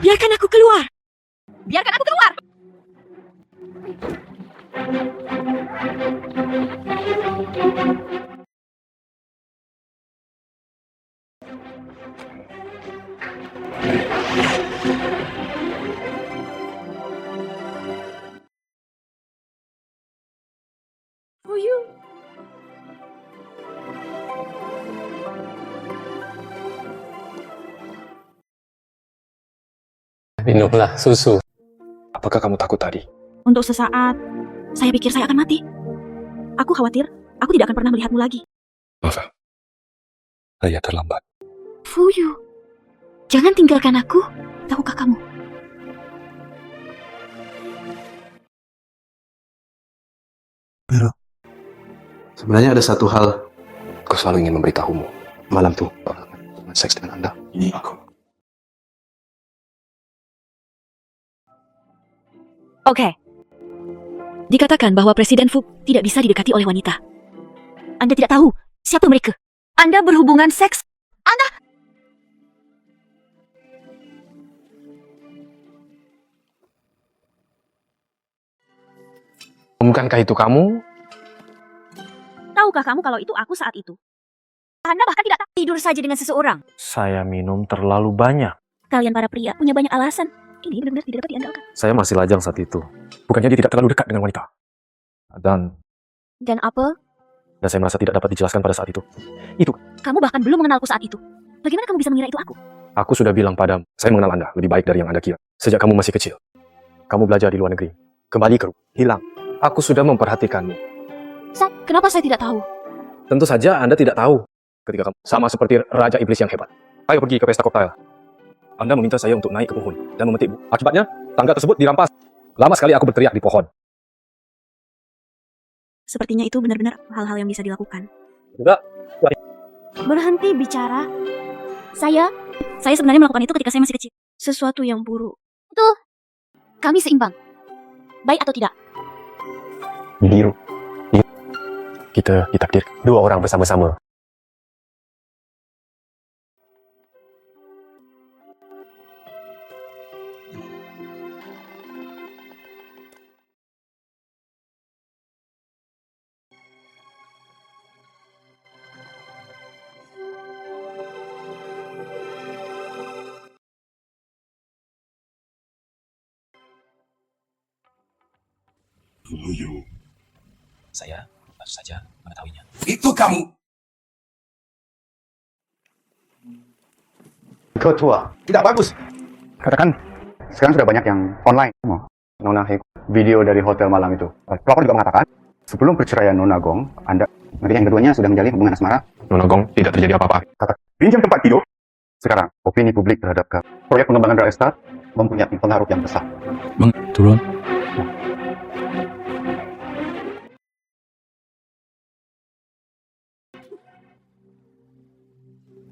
Biarkan aku keluar. Biarkan aku keluar. Fuyu. Minumlah susu. Apakah kamu takut tadi? Untuk sesaat, saya pikir saya akan mati. Aku khawatir, aku tidak akan pernah melihatmu lagi. Maaf, saya terlambat. Fuyu, jangan tinggalkan aku. Tahukah kamu? Pero, sebenarnya ada satu hal. Aku selalu ingin memberitahumu. Malam tuh, seks dengan Anda. Ini aku. Oke. Dikatakan bahwa Presiden Fu tidak bisa didekati oleh wanita. Anda tidak tahu siapa mereka. Anda berhubungan seks. Anda... Bukankah itu kamu? Tahukah kamu kalau itu aku saat itu? Anda bahkan tidak tidur saja dengan seseorang. Saya minum terlalu banyak. Kalian para pria punya banyak alasan. Ini benar-benar tidak dapat diandalkan. Saya masih lajang saat itu. Bukannya dia tidak terlalu dekat dengan wanita. Dan apa? Dan saya merasa tidak dapat dijelaskan pada saat itu. Itu. Kamu bahkan belum mengenalku saat itu. Bagaimana kamu bisa mengira itu aku? Aku sudah bilang padamu, saya mengenal Anda lebih baik dari yang Anda kira. Sejak kamu masih kecil. Kamu belajar di luar negeri. Kembali ke rumah. Hilang. Aku sudah memperhatikanmu. Kenapa saya tidak tahu? Tentu saja Anda tidak tahu. Ketika kamu sama seperti Raja Iblis yang hebat. Ayo pergi ke pesta koktail. Anda meminta saya untuk naik ke pohon dan memetik buah. Akibatnya, tangga tersebut dirampas. Lama sekali aku berteriak di pohon. Sepertinya itu benar-benar hal-hal yang bisa dilakukan. Juga. Berhenti bicara. Saya sebenarnya melakukan itu ketika saya masih kecil. Sesuatu yang buruk. Betul. Kami seimbang. Baik atau tidak? Biru. Kita ditakdir dua orang bersama-sama. Saya baru saja mengetahuinya. Itu kamu. Ketua. Tidak bagus. Katakan, sekarang sudah banyak yang online. Nona Hek, video dari hotel malam itu. Pelapor juga mengatakan, sebelum perceraian Nona Gong, Anda yang keduanya sudah menjalin hubungan asmara. Nona Gong, tidak terjadi apa-apa. Kata, pinjam tempat tidur. Sekarang, opini publik terhadap proyek pengembangan real estate mempunyai pengaruh yang besar. Turun.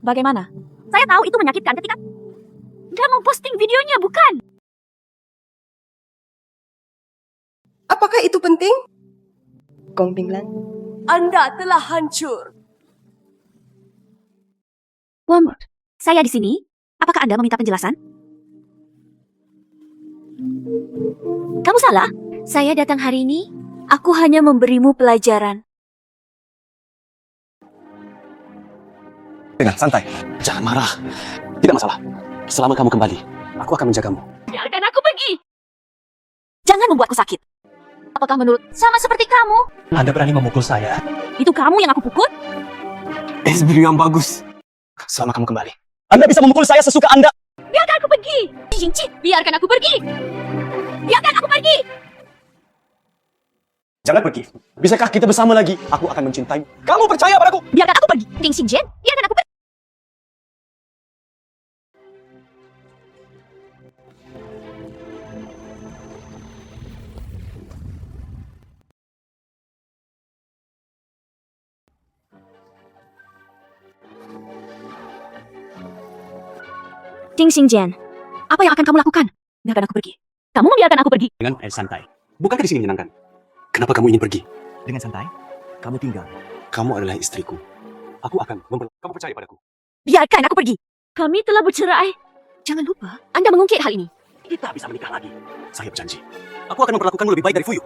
Bagaimana? Saya tahu itu menyakitkan ketika Anda memposting videonya, bukan? Apakah itu penting? Gong Binglan, Anda telah hancur. Wormwood, saya di sini. Apakah Anda meminta penjelasan? Kamu salah. Saya datang hari ini. Aku hanya memberimu pelajaran. Dengan santai. Jangan marah. Tidak masalah. Selama kamu kembali, aku akan menjagamu. Biarkan aku pergi. Jangan membuatku sakit. Apakah menurut sama seperti kamu? Anda berani memukul saya? Itu kamu yang aku pukul? SBU yang bagus. Selama kamu kembali, Anda bisa memukul saya sesuka Anda. Biarkan aku pergi. Biarkan aku pergi. Biarkan aku pergi. Jangan pergi. Bisakah kita bersama lagi? Aku akan mencintaimu. Kamu percaya padaku? Biarkan aku pergi. Ding Xingjian, biarkan aku pergi. Ding Xingjian, apa yang akan kamu lakukan? Biarkan aku pergi. Kamu membiarkan aku pergi. Dengan santai. Bukankah di sini menyenangkan? Kenapa kamu ingin pergi? Dengan santai. Kamu tinggal. Kamu adalah istriku. Aku akan Kamu percaya padaku? Biarkan aku pergi. Kami telah bercerai. Jangan lupa, Anda mengungkit hal ini. Kita bisa menikah lagi. Saya berjanji. Aku akan memperlakukanmu lebih baik dari Fuyu.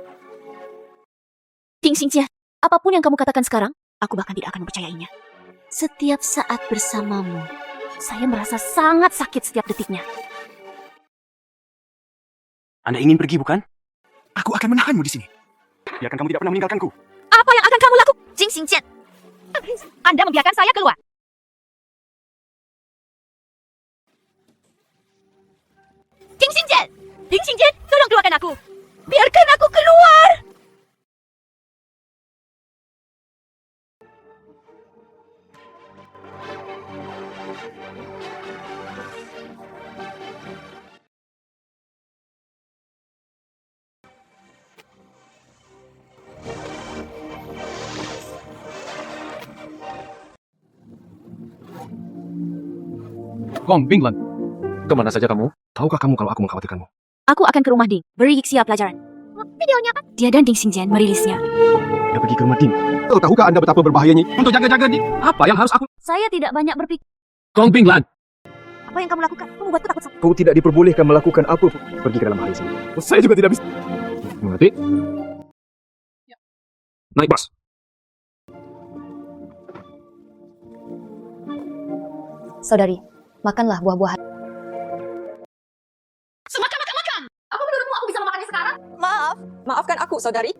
Ding Xingjian, apapun yang kamu katakan sekarang, aku bahkan tidak akan mempercayainya. Setiap saat bersamamu, saya merasa sangat sakit setiap detiknya. Anda ingin pergi, bukan? Aku akan menahanmu di sini. Biarkan kamu tidak pernah meninggalkanku. Apa yang akan kamu lakukan? Ding Xingjian, Anda membiarkan saya keluar. Ding Xingjian, tolong keluarkan aku. Biarkan aku keluar. Gong Binglan, kemana saja kamu? Tahukah kamu kalau aku mengkhawatirkanmu? Aku akan ke rumah Ding, beri Yixia pelajaran. Videonya kan? Dia dan Ding Xingjian merilisnya. Dia pergi ke rumah Ding. Tahukah Anda betapa berbahayanya untuk jaga-jaga Ding? Apa yang harus aku... Saya tidak banyak berpikir. Gong Binglan, Apa yang kamu lakukan? Kamu membuatku takut. kau tidak diperbolehkan melakukan apa pun. Pergi ke dalam hari ini. Saya juga tidak bisa. Mengerti? Naik bas. Saudari, makanlah buah-buahan. Makan. Apa menurutmu aku bisa memakannya sekarang? Maaf, maafkan aku, saudari.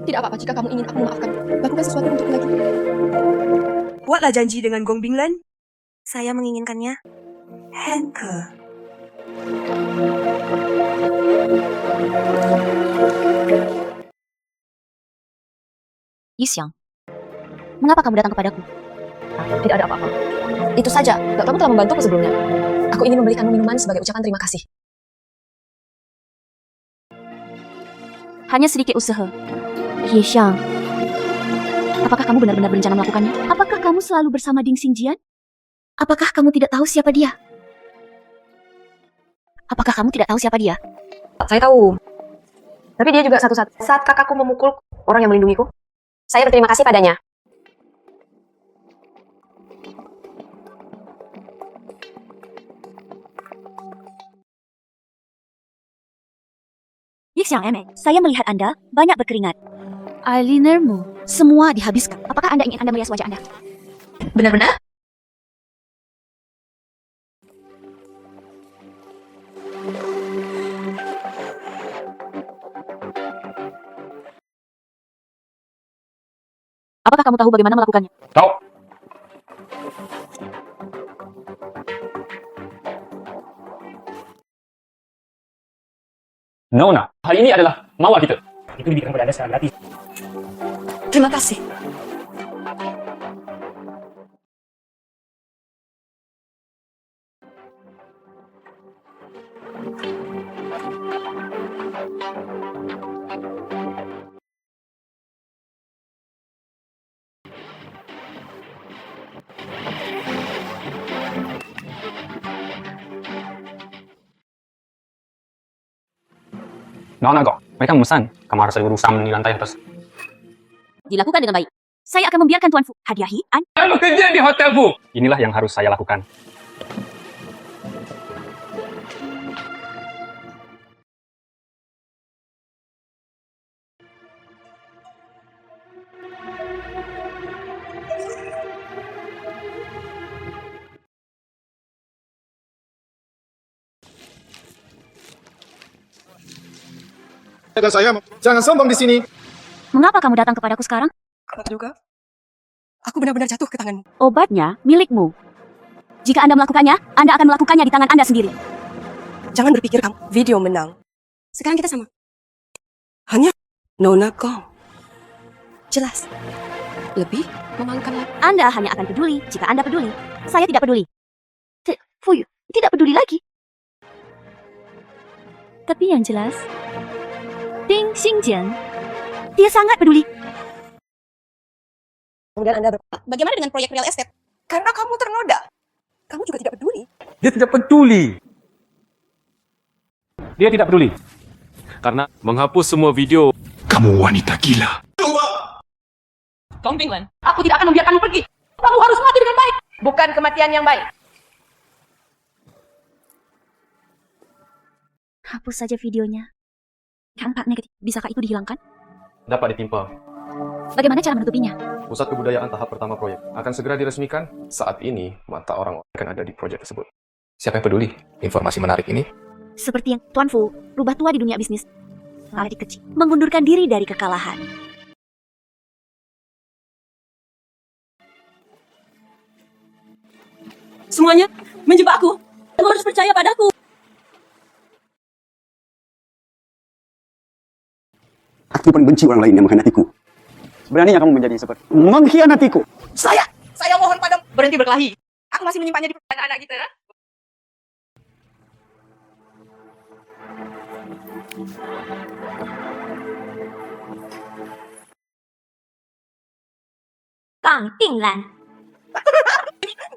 Tidak apa-apa jika kamu ingin aku memaafkan. Lakukan sesuatu untukku lagi. Buatlah janji dengan Gong Binglan. Saya menginginkannya. Henke. Yixiang, mengapa kamu datang kepadaku? Tidak ada apa-apa. Itu saja, kamu telah membantuku sebelumnya. Aku ingin membelikanmu minuman sebagai ucapan terima kasih. Hanya sedikit usaha. Yixiang, apakah kamu benar-benar berencana melakukannya? Apakah kamu selalu bersama Ding Xingjian? Apakah kamu tidak tahu siapa dia? Apakah kamu tidak tahu siapa dia? Saya tahu. Tapi dia juga satu-satu. Saat kakakku memukul orang yang melindungiku, saya berterima kasih padanya. Yixiang Eme, saya melihat Anda banyak berkeringat. Eyelinermu semua dihabiskan. Apakah Anda ingin Anda merias wajah Anda? Benar-benar? Apakah kamu tahu bagaimana melakukannya? Tahu. Nona, hari ini adalah mawar kita. Itu diberikan kepada Anda secara gratis. Terima kasih. Nona kok, mereka memesan kamar saya berusaha di lantai atas. Dilakukan dengan baik. Saya akan membiarkan Tuan Fu hadiahi Anda. Saya bekerja di hotel, Bu. Inilah yang harus saya lakukan. Dan saya jangan sombong di sini. Mengapa kamu datang kepadaku sekarang? Kata juga, aku benar-benar jatuh ke tanganmu. Obatnya milikmu. Jika Anda melakukannya, Anda akan melakukannya di tangan Anda sendiri. Jangan berpikir kamu video menang. Sekarang kita sama. Hanya Nona Gong. Jelas. Lebih memalukan lagi. Anda hanya akan peduli jika Anda peduli. Saya tidak peduli. Fuyu, tidak peduli lagi. Tapi yang jelas, Ding Xingjian, dia sangat peduli. Kemudian Anda bagaimana dengan proyek real estate? Karena kamu ternoda. Kamu juga tidak peduli. Dia tidak peduli. Dia tidak peduli. Karena menghapus semua video. Kamu wanita gila. Gong Bingwen, aku tidak akan membiarkanmu pergi. Kamu harus mati dengan baik. Bukan kematian yang baik. Hapus saja videonya. Dampak negatif, bisakah itu dihilangkan? Dapat ditimpa. Bagaimana cara menutupinya? Pusat kebudayaan tahap pertama proyek akan segera diresmikan. Saat ini, mata orang akan ada di proyek tersebut. Siapa yang peduli informasi menarik ini? Seperti yang Tuan Fu, rubah tua di dunia bisnis. Adik kecil, mengundurkan diri dari kekalahan. Semuanya menjebakku. Kamu harus percaya padaku. Aku paling benci orang lain yang mengkhianatiku. Beraninya kamu menjadi seperti mengkhianatiku. Saya mohon padamu berhenti berkelahi. Aku masih menyimpannya di anak-anak kita. Kang Pinglan.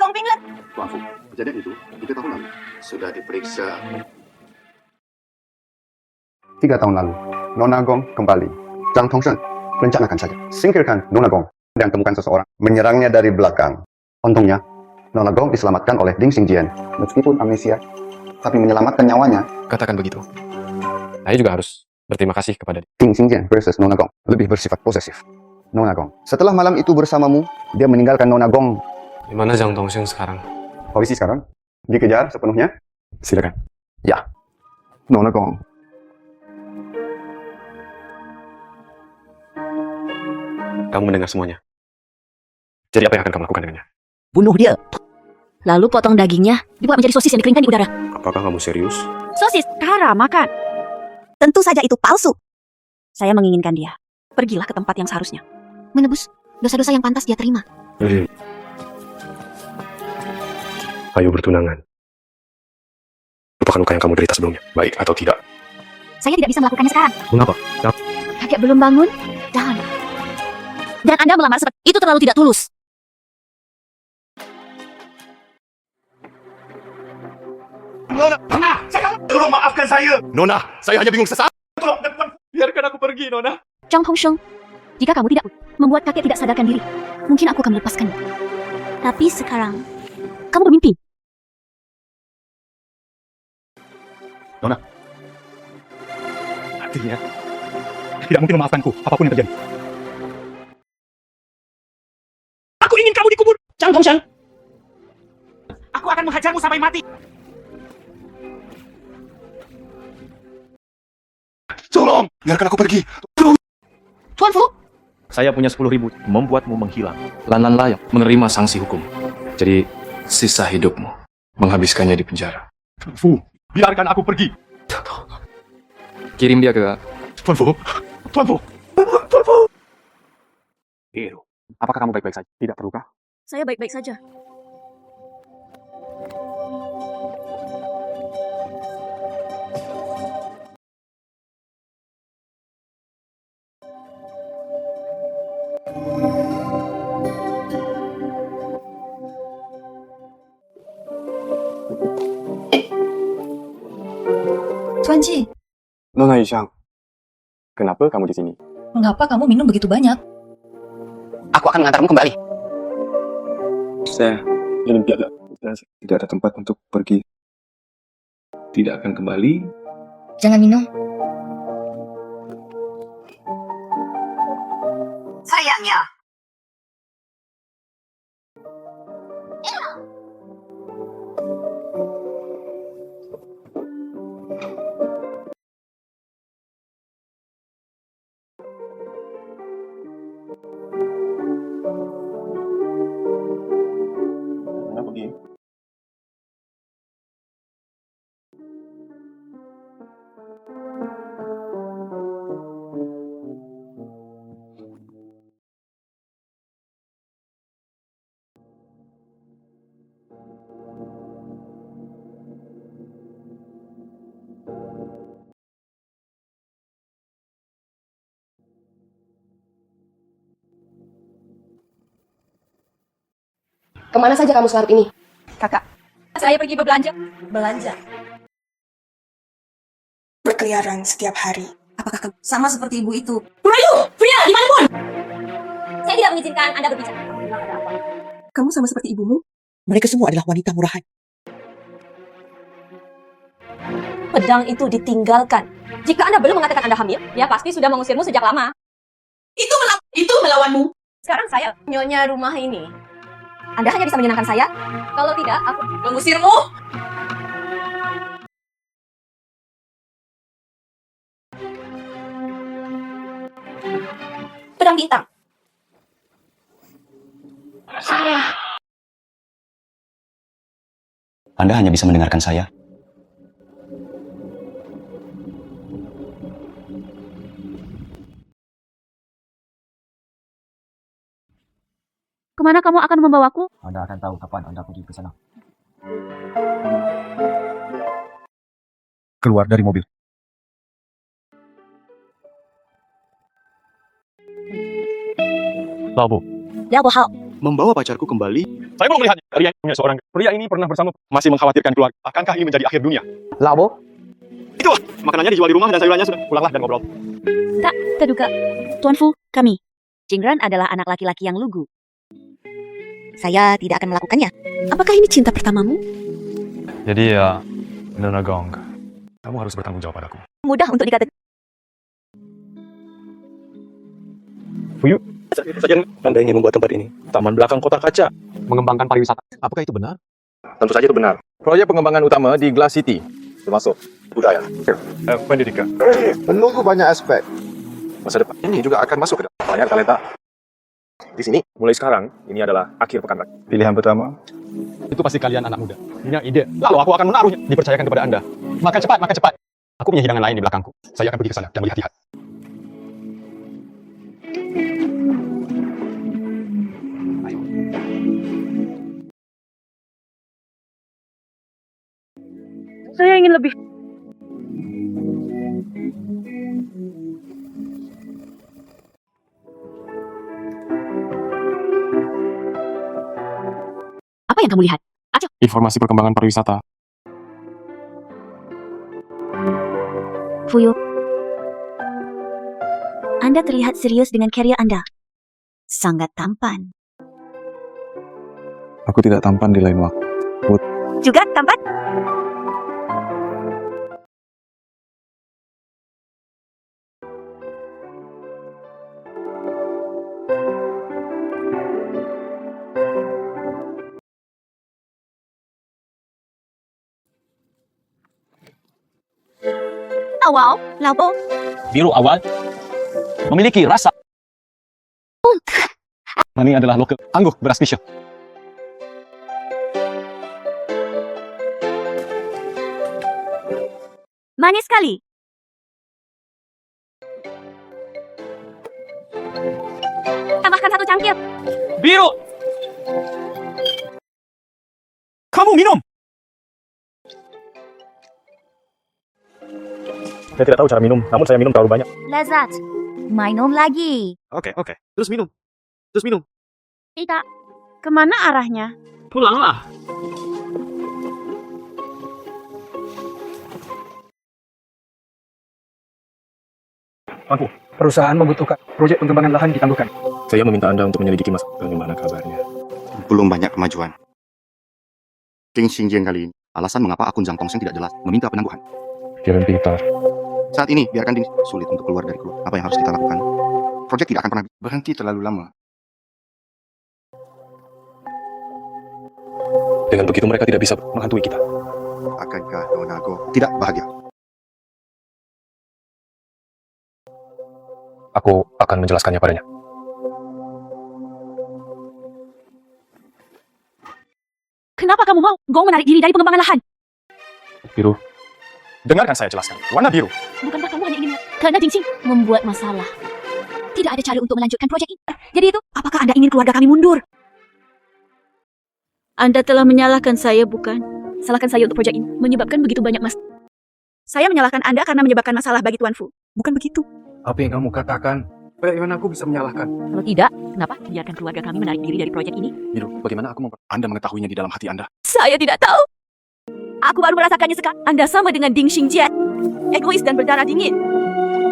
Gong Bingwen. Tuan Fu, kejadian itu 3 tahun lalu sudah diperiksa. 3 tahun lalu, Nona Gong kembali. Zhang Tongsheng, rencanakan saja. Singkirkan Nona Gong dan temukan seseorang menyerangnya dari belakang. Untungnya, Nona Gong diselamatkan oleh Ding Xingjian. Meskipun amnesia, tapi menyelamatkan nyawanya. Katakan begitu. Saya juga harus berterima kasih kepada Ding Xingjian versus Nona Gong lebih bersifat posesif. Nona Gong. Setelah malam itu bersamamu, dia meninggalkan Nona Gong. Di mana Zhang Tongsheng sekarang? Polisi sekarang dikejar sepenuhnya. Silakan. Ya, Nona Gong. Kamu mendengar semuanya. Jadi apa yang akan kamu lakukan dengannya? Bunuh dia. Lalu potong dagingnya, dibuat menjadi sosis yang dikeringkan di udara. Apakah kamu serius? Sosis, Kara, makan. Tentu saja itu palsu. Saya menginginkan dia. Pergilah ke tempat yang seharusnya. Menebus dosa-dosa yang pantas dia terima. Ayo bertunangan. Lupakan luka yang kamu derita sebelumnya, baik atau tidak. Saya tidak bisa melakukannya sekarang. Mengapa? Kakek belum bangun? Jangan. Dan Anda melamar seperti itu terlalu tidak tulus. Nona, tolong maafkan saya. Nona, saya hanya bingung sesaat. Tolong, biarkan aku pergi, Nona. Zhang Tongsheng, jika kamu tidak membuat kakek tidak sadarkan diri, mungkin aku akan melepaskanmu. Tapi sekarang, kamu bermimpi. Nona, artinya tidak mungkin memaafkanku apapun yang terjadi. Aku ingin kamu dikubur. Zhang Tongsheng. Aku akan menghajarmu sampai mati. Tolong, biarkan aku pergi. Tuan Fu, Saya punya 10.000 membuatmu menghilang. Lan layak menerima sanksi hukum. Jadi, sisa hidupmu menghabiskannya di penjara. Fu, biarkan aku pergi. Kirim dia ke... Tuan Fu. Hero, apakah kamu baik-baik saja? Tidak perlukah? Saya baik-baik saja. Tuan Ji, Nona Yishang, kenapa kamu di sini? mengapa kamu minum begitu banyak? Aku akan mengantarmu kembali. Saya dalam keadaan tidak ada tempat untuk pergi. Tidak akan kembali. Jangan minum. Sayangnya. Mana pergi? Kemana saja kamu selarut ini? Kakak, saya pergi berbelanja. Belanja? Berkeliaran setiap hari. Apakah kamu sama seperti ibu itu? Merayu! Pria, dimanapun! Saya tidak mengizinkan Anda berbicara. Kamu sama seperti ibumu? Mereka semua adalah wanita murahan. Pedang itu ditinggalkan. Jika Anda belum mengatakan Anda hamil, dia pasti sudah mengusirmu sejak lama. Itu melawanmu. Sekarang saya nyonya rumah ini. Anda hanya bisa menyenangkan saya. Kalau tidak, aku mengusirmu. Pedang bintang. Anda hanya bisa mendengarkan saya. Kemana kamu akan membawaku? Anda akan tahu kapan Anda pergi ke sana. Keluar dari mobil. Labo. Membawa pacarku kembali. Saya mau melihatnya. Pria punya seorang. Pria ini pernah bersama. Masih mengkhawatirkan keluarga. Akankah ini menjadi akhir dunia? Labo? Itulah, makanannya dijual di rumah dan sayurannya sudah. Pulanglah dan ngobrol. Tak terduga. Tuan Fu, kami. Jingran adalah anak laki-laki yang lugu. Saya tidak akan melakukannya. Apakah ini cinta pertamamu? Jadi ya, Nona Gong, kamu harus bertanggung jawab padaku. Mudah untuk dikatakan. Fuyu, saja Anda ingin membuat tempat ini. Taman belakang kota kaca. Mengembangkan pariwisata. Apakah itu benar? Tentu saja itu benar. Proyek pengembangan utama di Glass City, termasuk Budaya. pendidikan. Menunggu banyak aspek. Masa depan ini juga akan masuk ke dalam layar talenta. Di sini, mulai sekarang, ini adalah akhir pekan raya. Pilihan pertama. Itu pasti kalian anak muda. Punya ide. Lalu aku akan menaruhnya. Dipercayakan kepada Anda. Makan cepat, makan cepat. Aku punya hidangan lain di belakangku. Saya akan pergi ke sana dan melihat-lihat. Saya ingin lebih. Apa yang kamu lihat? Aco. Informasi perkembangan pariwisata. Fuyu. Anda terlihat serius dengan karya Anda. Sangat tampan. Aku tidak tampan di lain waktu. Juga tampan? Awal, Labo. Biru awal memiliki rasa. Ini adalah lokal anggur beras spesial. Manis sekali. Biru! Kamu minum! Saya tidak tahu cara minum, namun saya minum terlalu banyak. Lezat. Minum lagi. Oke. Terus minum. Terus minum. Tidak. Kemana arahnya? Pulanglah. Tuanku, perusahaan membutuhkan proyek pengembangan lahan ditangguhkan. Saya meminta Anda untuk menyelidiki masalah. Bagaimana kabarnya? Belum banyak kemajuan. Ding Xingjian kali ini, alasan mengapa akun Zhang Tongsheng tidak jelas, meminta penangguhan. Jalan pintar. Saat ini, biarkan Ding sulit untuk keluar dari keluar. Apa yang harus kita lakukan? Proyek tidak akan pernah berhenti terlalu lama. Dengan begitu mereka tidak bisa menghantui kita. Akankah Nona Gong tidak bahagia? Aku akan menjelaskannya padanya. Kenapa kamu mau Gong menarik diri dari pengembangan lahan? Biru. Dengarkan saya jelaskan. Warna biru. Bukankah kamu hanya ingin karena Jingxing membuat masalah? Tidak ada cara untuk melanjutkan proyek ini. Jadi itu, apakah Anda ingin keluarga kami mundur? Anda telah menyalahkan saya, bukan? Salahkan saya untuk proyek ini, menyebabkan begitu banyak masalah. Saya menyalahkan Anda karena menyebabkan masalah bagi Tuan Fu. Bukan begitu. Apa yang kamu katakan? Bagaimana aku bisa menyalahkan? Kalau tidak, kenapa biarkan keluarga kami menarik diri dari proyek ini? Biru, bagaimana aku Anda mengetahuinya di dalam hati Anda? Saya tidak tahu. Aku baru merasakannya sekarang. Anda sama dengan Ding Xingjian. Egois dan berdarah dingin.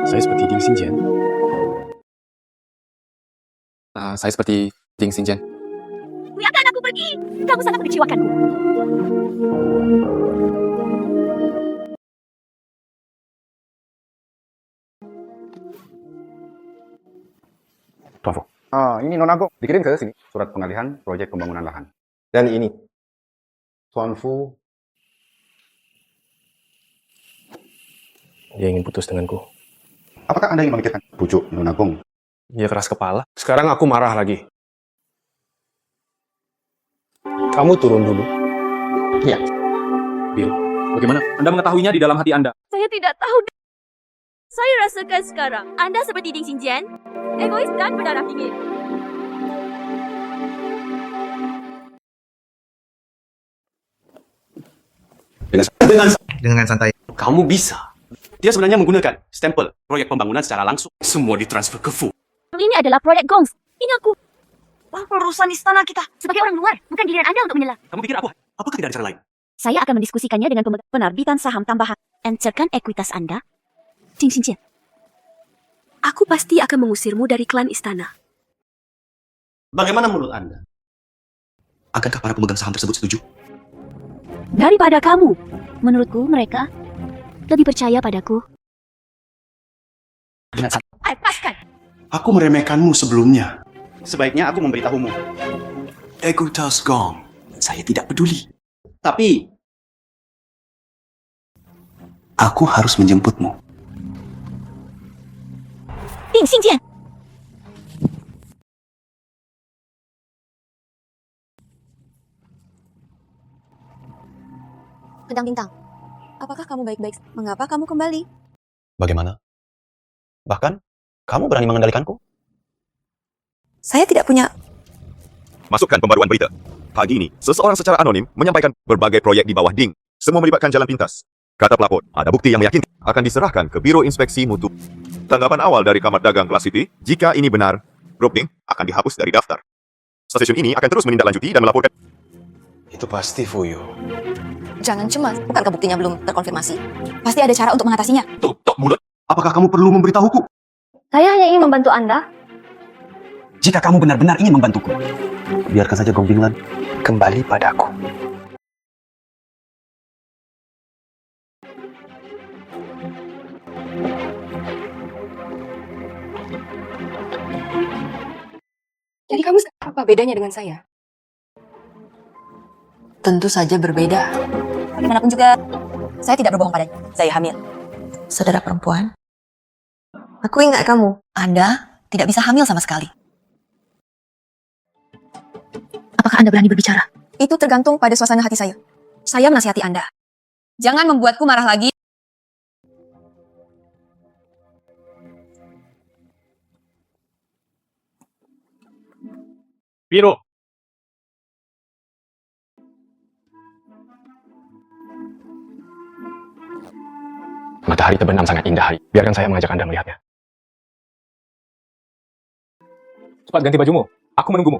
Saya seperti Ding Xingjian. Saya seperti Ding Xingjian. Biarkan aku pergi. Kamu sangat mengecewakanku. Tuan Fu. Ini Nona Gong. Dikirim ke sini surat pengalihan proyek pembangunan lahan. Dan ini Tuan Fu. Dia ingin putus denganku. Apakah Anda ingin memikirkan bujuk Nona Gong? Dia keras kepala. Sekarang aku marah lagi. Kamu turun dulu. Iya. Biru, bagaimana? Anda mengetahuinya di dalam hati Anda. Saya tidak tahu. Saya rasakan sekarang. Anda seperti Ding Xingjian. Egois dan berdarah dingin. Dengan santai. Kamu bisa. Dia sebenarnya menggunakan stempel proyek pembangunan secara langsung. Semua ditransfer ke Fu. Ini adalah proyek Gongs. Ini aku. Urusan istana kita. Sebagai orang luar, bukan giliran Anda untuk menyela. Kamu pikir apa? Apakah tidak ada cara lain? Saya akan mendiskusikannya dengan penerbitan saham tambahan. Encerkan ekuitas Anda. Ding Xingjian. Aku pasti akan mengusirmu dari klan istana. Bagaimana menurut Anda? Akankah para pemegang saham tersebut setuju? Daripada kamu. Menurutku, mereka lebih percaya padaku. Lepaskan. Aku meremehkanmu sebelumnya. Sebaiknya aku memberitahumu. Ekuitas Gong. Saya tidak peduli. Tapi aku harus menjemputmu. Ding Xingjian. Bintang-bintang, apakah kamu baik-baik? Mengapa kamu kembali? Bagaimana? Bahkan, kamu berani mengendalikanku? Saya tidak punya... Masukkan pembaruan berita. Pagi ini, seseorang secara anonim menyampaikan berbagai proyek di bawah Ding. Semua melibatkan jalan pintas. Kata pelapor, ada bukti yang meyakinkan akan diserahkan ke Biro Inspeksi Mutu. Tanggapan awal dari Kamar Dagang Kelas City, jika ini benar, grup Ding akan dihapus dari daftar. Stasiun ini akan terus menindaklanjuti dan melaporkan. Itu pasti Fuyu. Jangan cemas, bukankah buktinya belum terkonfirmasi? Pasti ada cara untuk mengatasinya. Tutup mulut. Apakah kamu perlu memberitahuku? Saya hanya ingin membantu Anda. Jika kamu benar-benar ingin membantuku, biarkan saja Gong Binglan kembali padaku. Jadi kamu apa bedanya dengan saya? Tentu saja berbeda. Bagaimanapun juga, saya tidak berbohong padanya. Saya hamil. Saudara perempuan, aku ingat kamu. Anda tidak bisa hamil sama sekali. Apakah Anda berani berbicara? Itu tergantung pada suasana hati saya. Saya menasihati Anda. Jangan membuatku marah lagi. Biru. Matahari terbenam sangat indah hari. Biarkan saya mengajak Anda melihatnya. Cepat ganti bajumu. Aku menunggumu.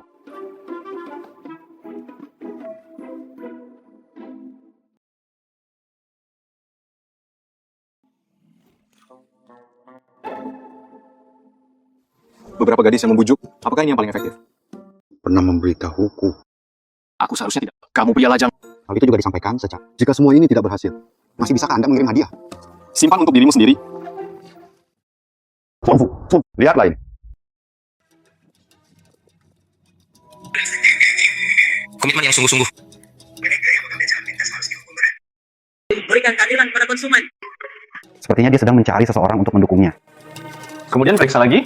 Beberapa gadis yang membujuk, apakah ini yang paling efektif? Pernah memberitahuku. Aku seharusnya tidak. Kamu pria lajang. Hal itu juga disampaikan sejak. Jika semua ini tidak berhasil, masih bisakah Anda mengirim hadiah? Simpan untuk dirimu sendiri. Tuan Fu, lihatlah ini. Komitmen yang sungguh-sungguh. Berikan keadilan pada konsumen. Sepertinya dia sedang mencari seseorang untuk mendukungnya. Kemudian periksa lagi.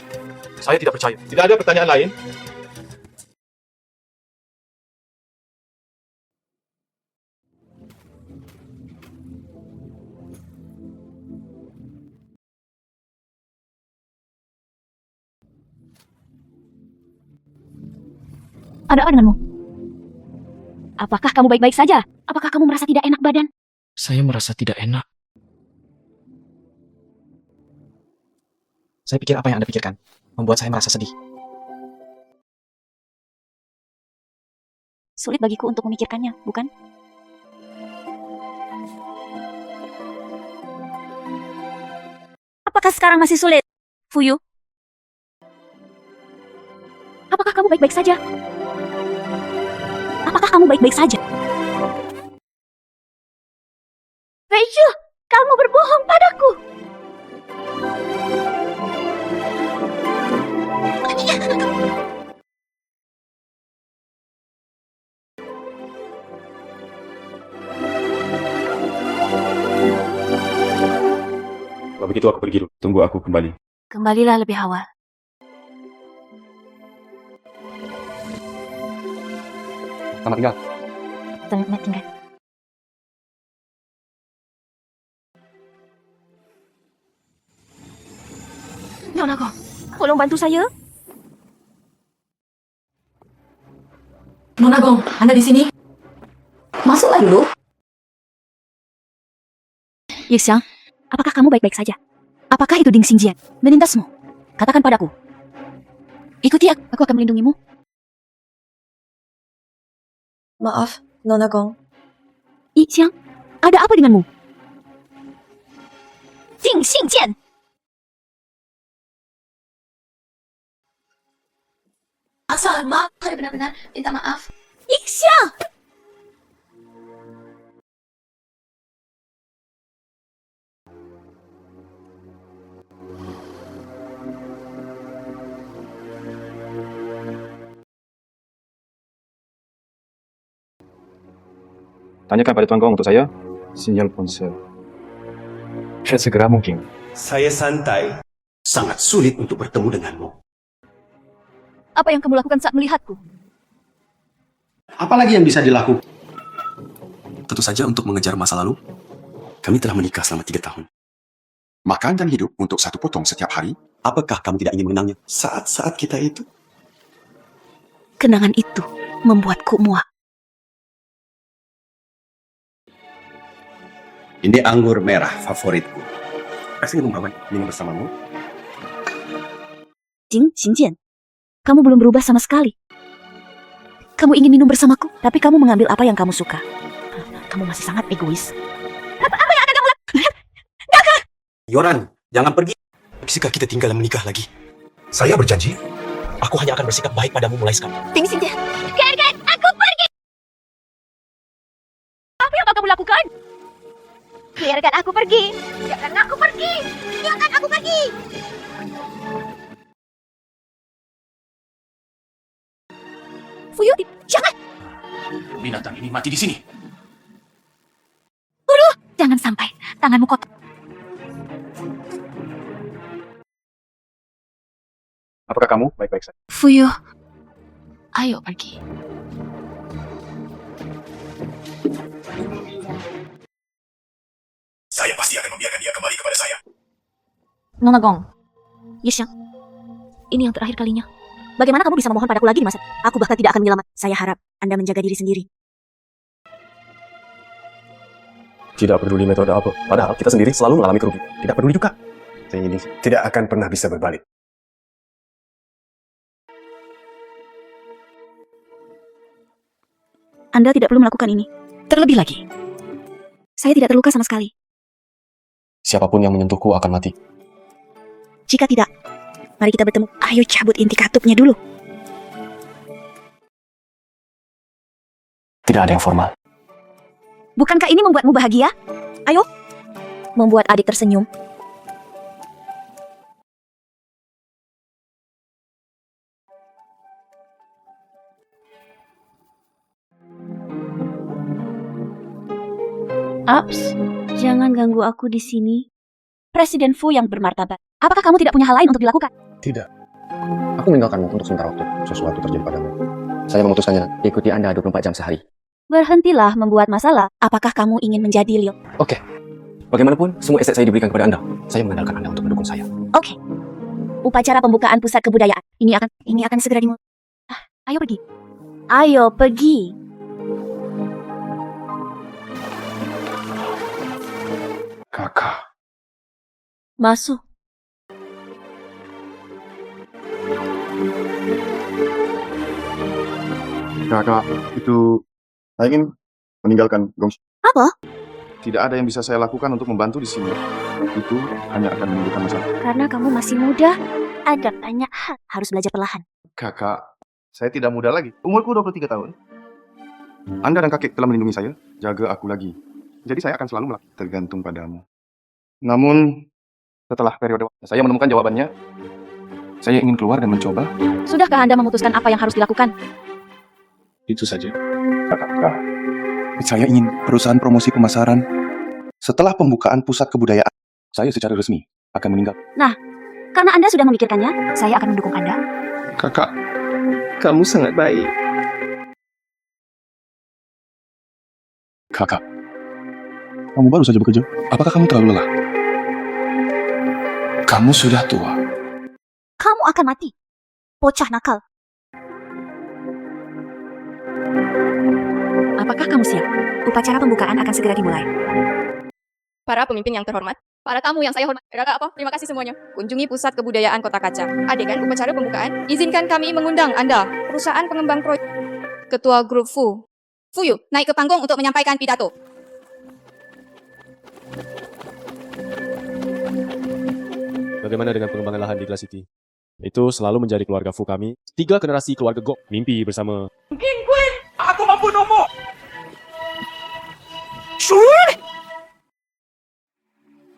Saya tidak percaya. Tidak ada pertanyaan lain. Ada apa denganmu? Apakah kamu baik-baik saja? Apakah kamu merasa tidak enak badan? Saya merasa tidak enak. Saya pikir apa yang Anda pikirkan membuat saya merasa sedih. Sulit bagiku untuk memikirkannya, bukan? Apakah sekarang masih sulit, Fuyu? Apakah kamu baik-baik saja? Apakah kamu baik-baik saja? Rachel, kamu berbohong padaku. Kalau begitu aku pergi dulu. Tunggu aku kembali. Kembalilah lebih awal. Selamat tinggal. Selamat tinggal. Nona Gong, tolong bantu saya. Nona Gong, Anda di sini? Masuklah dulu. Yixiang, apakah kamu baik-baik saja? Apakah itu Ding Xingjian menintasmu? Katakan padaku. Ikuti aku akan melindungimu. Maaf, Nona Gong. Yixiang, ada apa denganmu? Ding Xingjian. Asal maaf, saya benar-benar minta maaf. Yixiang! Tanyakan pada Tuan Gong untuk saya sinyal ponsel. Segera mungkin. Saya santai. Sangat sulit untuk bertemu denganmu. Apa yang kamu lakukan saat melihatku? Apalagi yang bisa dilakukan? Tentu saja untuk mengejar masa lalu. Kami telah menikah selama 3 tahun. Makan dan hidup untuk 1 potong setiap hari. Apakah kamu tidak ingin mengenangnya? Saat-saat kita itu. Kenangan itu membuatku muak. Ini anggur merah favoritku. Kasih minum paman, minum bersamamu. Ding Xingjian, kamu belum berubah sama sekali. Kamu ingin minum bersamaku, tapi kamu mengambil apa yang kamu suka. Kamu masih sangat egois. Apa yang akan kamu lakukan? Yoran, jangan pergi. Bisakah kita tinggal dan menikah lagi? Saya berjanji. Aku hanya akan bersikap baik padamu mulai sekarang. Ding Xingjian, biarkan aku pergi. Apa yang kamu lakukan? Biarkan aku pergi. Biarkan aku pergi. Biarkan aku pergi. Fuyu, jangan. Binatang ini mati di sini. Jangan sampai tanganmu kotor. Apakah kamu baik-baik saja? Fuyu, ayo pergi. Saya pasti akan membiarkan dia kembali kepada saya. Nona Gong, Yixiang, ini yang terakhir kalinya. Bagaimana kamu bisa memohon padaku lagi di masa? Aku bahkan tidak akan menyelamat. Saya harap Anda menjaga diri sendiri. Tidak peduli metode apa. Padahal kita sendiri selalu mengalami kerugian. Tidak peduli juga. Ini tidak akan pernah bisa berbalik. Anda tidak perlu melakukan ini. Terlebih lagi, saya tidak terluka sama sekali. Siapapun yang menyentuhku akan mati. Jika tidak, mari kita bertemu. Ayo cabut inti katupnya dulu. Tidak ada yang formal. Bukankah ini membuatmu bahagia? Ayo, membuat adik tersenyum. Ups, jangan ganggu aku di sini. Presiden Fu yang bermartabat. Apakah kamu tidak punya hal lain untuk dilakukan? Tidak. Aku meninggalkanmu untuk sementara waktu. Sesuatu terjadi padamu. Saya memutuskannya ikuti Anda 24 jam sehari. Berhentilah membuat masalah. Apakah kamu ingin menjadi Liu? Oke. Bagaimanapun, semua aset saya diberikan kepada Anda. Saya mengandalkan Anda untuk mendukung saya. Oke. Upacara pembukaan pusat kebudayaan. Ini akan segera dimulai. Ayo pergi. Ayo pergi. Kakak. Masuk. Kakak, itu saya ingin meninggalkan Gong. Apa? Tidak ada yang bisa saya lakukan untuk membantu di sini. Itu hanya akan menimbulkan masalah. Karena kamu masih muda, ada banyak hal harus belajar perlahan. Kakak, saya tidak muda lagi. Umurku 23 tahun. Anda dan kakek telah melindungi saya. Jaga aku lagi. Jadi saya akan selalu tergantung padamu. Namun, setelah periode Saya menemukan jawabannya. Saya ingin keluar dan mencoba. Sudahkah Anda memutuskan apa yang harus dilakukan? Itu saja. Kakak, saya ingin perusahaan promosi pemasaran. Setelah pembukaan pusat kebudayaan, saya secara resmi akan meninggal. Nah, karena Anda sudah memikirkannya, saya akan mendukung Anda. Kakak, kamu sangat baik. Kakak, kamu baru saja bekerja. Apakah kamu terlalu lelah? Kamu sudah tua. Kamu akan mati. Bocah nakal. Apakah kamu siap? Upacara pembukaan akan segera dimulai. Para pemimpin yang terhormat, para tamu yang saya hormati, Kakak apa? Terima kasih semuanya. Kunjungi Pusat Kebudayaan Kota Kaca. Adegan upacara pembukaan, izinkan kami mengundang Anda, perusahaan pengembang proyek, Ketua Grup Fuyu, naik ke panggung untuk menyampaikan pidato. Bagaimana dengan pengembangan lahan di Glass City? Itu selalu menjadi keluarga Fu kami. 3 generasi keluarga Gok mimpi bersama. King Queen, aku membunuhmu. Shuyi!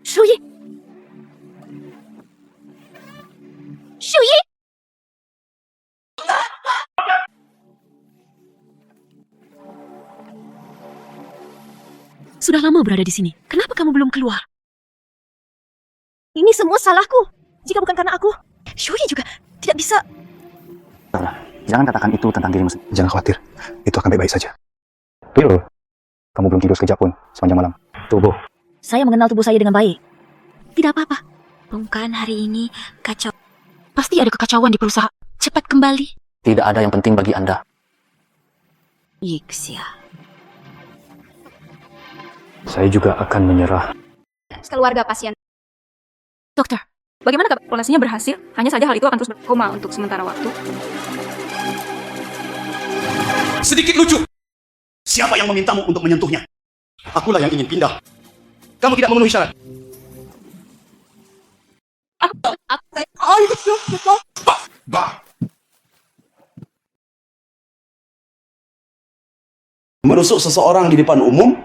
Shuyi! Sudah lama berada di sini. Kenapa kamu belum keluar? Ini semua salahku. Jika bukan karena aku, Shuyi juga tidak bisa. Jangan katakan itu tentang dirimu sendiri. Jangan khawatir, itu akan baik-baik saja. Tuh, kamu belum tidur sekejap pun sepanjang malam. Tubuh. Saya mengenal tubuh saya dengan baik. Tidak apa-apa. Pembukaan hari ini kacau. Pasti ada kekacauan di perusahaan. Cepat kembali. Tidak ada yang penting bagi Anda. Yiksia. Saya juga akan menyerah. Keluarga pasien. Dokter, Bagaimana kabar? Polasinya berhasil, hanya saja hal itu akan terus berkoma untuk sementara waktu. Sedikit lucu. Siapa yang memintamu untuk menyentuhnya? Akulah yang ingin pindah. Kamu tidak memenuhi syarat. Menusuk seseorang di depan umum,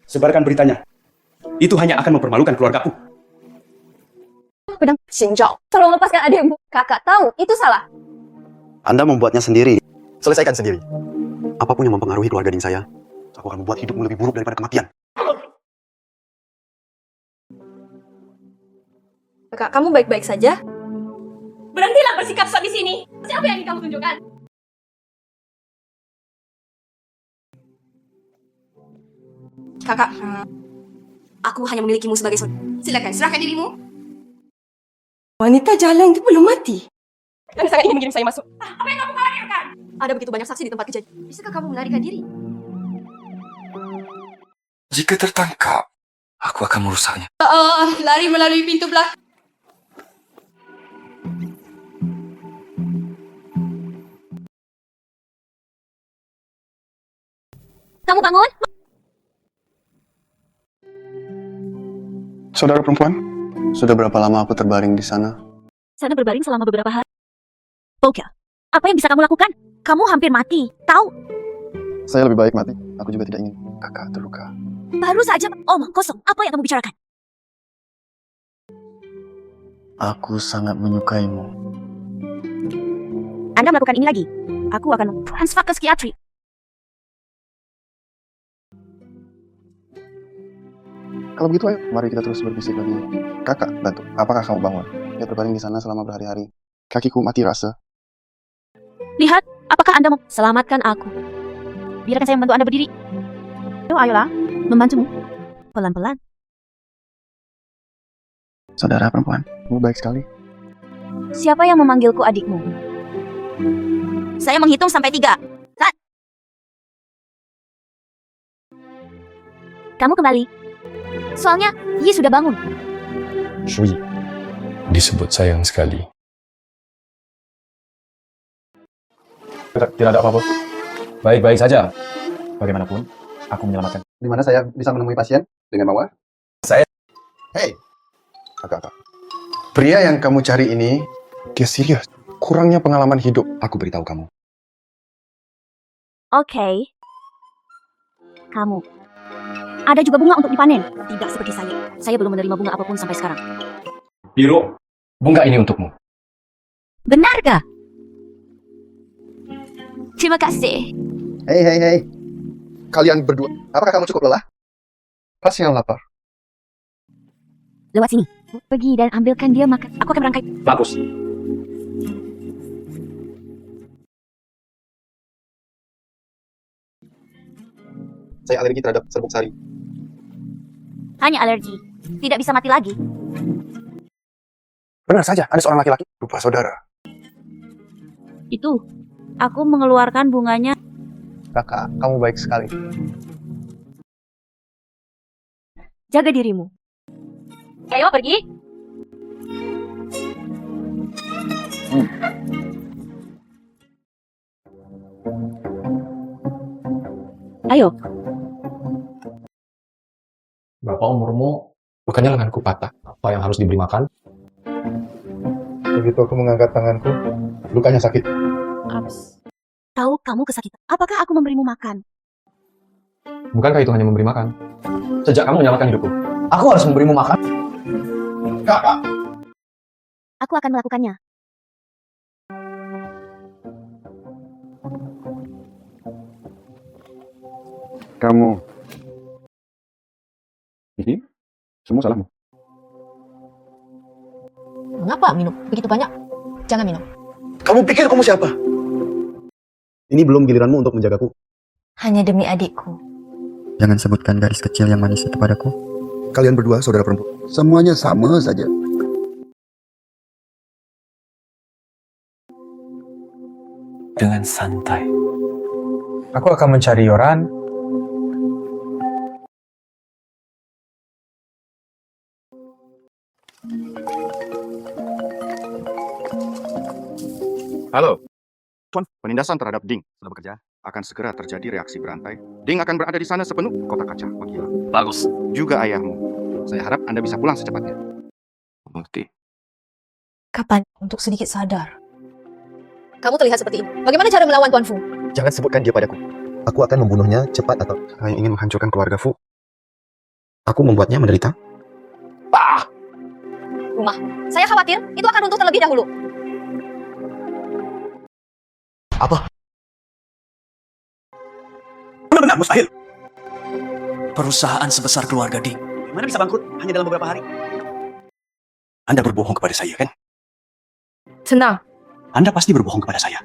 sebarkan beritanya. Itu hanya akan mempermalukan keluargaku. Pedang Xinzhao, tolong lepaskan adikmu. Kakak tahu, itu salah. Anda membuatnya sendiri. Selesaikan sendiri. Apapun yang mempengaruhi keluarga ding saya, aku akan membuat hidupmu lebih buruk daripada kematian. Kakak, kamu baik-baik saja? Berhentilah bersikap sok di sini. Siapa yang ingin kamu tunjukkan? Kakak, aku hanya memilikimu sebagai saudara. Silakan, serahkan dirimu. Wanita jalan itu belum mati. Dan sangat ingin mengirim saya masuk. Apa yang kamu khawatirkan? Ada begitu banyak saksi di tempat kejadian. Bisakah kamu melarikan diri? Jika tertangkap, aku akan merusaknya. Lari melalui pintu belakang. Kamu bangun? Saudara perempuan, sudah berapa lama aku terbaring di sana? Sana berbaring selama beberapa hari. Oke, apa yang bisa kamu lakukan? Kamu hampir mati, tahu? Saya lebih baik mati. Aku juga tidak ingin kakak terluka. Baru saja omong kosong. Apa yang kamu bicarakan? Aku sangat menyukaimu. Anda melakukan ini lagi. Aku akan transfer ke psikiatri. Kalau begitu, ayo, mari kita terus berbisik lagi. Kakak, bantu. Apakah kamu bangun? Dia terbaring di sana selama berhari-hari. Kakiku mati rasa. Lihat, apakah Anda mau selamatkan aku? Biarkan saya membantu Anda berdiri. Ayolah, membantumu. Pelan-pelan. Saudara perempuan, kamu baik sekali. Siapa yang memanggilku adikmu? Saya menghitung sampai 3. Saat. Kamu kembali. Soalnya, Yi sudah bangun. Shui disebut sayang sekali. Tidak ada apa-apa. Baik-baik saja. Bagaimanapun, aku menyelamatkan. Di mana saya bisa menemui pasien dengan mawar? Saya. Hei, kakak. Pria yang kamu cari ini, dia serius. Kurangnya pengalaman hidup. Aku beritahu kamu. Oke. Kamu. Ada juga bunga untuk dipanen. Tidak seperti saya. Saya belum menerima bunga apapun sampai sekarang. Biro, bunga ini untukmu. Benarkah? Terima kasih. Hei. Kalian berdua, apakah kamu cukup lelah? Pasti yang lapar. Lewat sini. Pergi dan ambilkan dia makan. Aku akan berangkat. Bagus. Saya alergi terhadap serbuk sari. Hanya alergi. Tidak bisa mati lagi. Benar saja, ada seorang laki-laki. Lupa saudara. Itu. Aku mengeluarkan bunganya. Kakak, kamu baik sekali. Jaga dirimu. Ayo pergi. Ayo. Berapa umurmu? Bukannya lenganku patah. Apa yang harus diberi makan? Begitu aku mengangkat tanganku, lukanya sakit. Tahu kamu kesakitan. Apakah aku memberimu makan? Bukankah itu hanya memberi makan? Sejak kamu menyelamatkan hidupku, aku harus memberimu makan. Kakak. Aku akan melakukannya. Kamu. Ini semua salahmu. Mengapa minum begitu banyak? Jangan minum. Kamu pikir kamu siapa? Ini belum giliranmu untuk menjagaku. Hanya demi adikku. Jangan sebutkan gadis kecil yang manis itu padaku. Kalian berdua saudara perempuan. Semuanya sama saja. Dengan santai. Aku akan mencari Yoran. Halo. Tuan, penindasan terhadap Ding sudah bekerja. Akan segera terjadi reaksi berantai. Ding akan berada di sana sepenuh kota kaca. Bagilah. Bagus. Juga ayahmu. Saya harap Anda bisa pulang secepatnya. Mengerti. Kapan untuk sedikit sadar? Kamu terlihat seperti ini. Bagaimana cara melawan Tuan Fu? Jangan sebutkan dia padaku. Aku akan membunuhnya cepat atau hanya ingin menghancurkan keluarga Fu. Aku membuatnya menderita. Rumah. Saya khawatir itu akan runtuh terlebih dahulu. Apa? Benar-benar mustahil. Perusahaan sebesar keluarga Ding. Gimana bisa bangkrut hanya dalam beberapa hari? Anda berbohong kepada saya, kan? Tenang. Anda pasti berbohong kepada saya.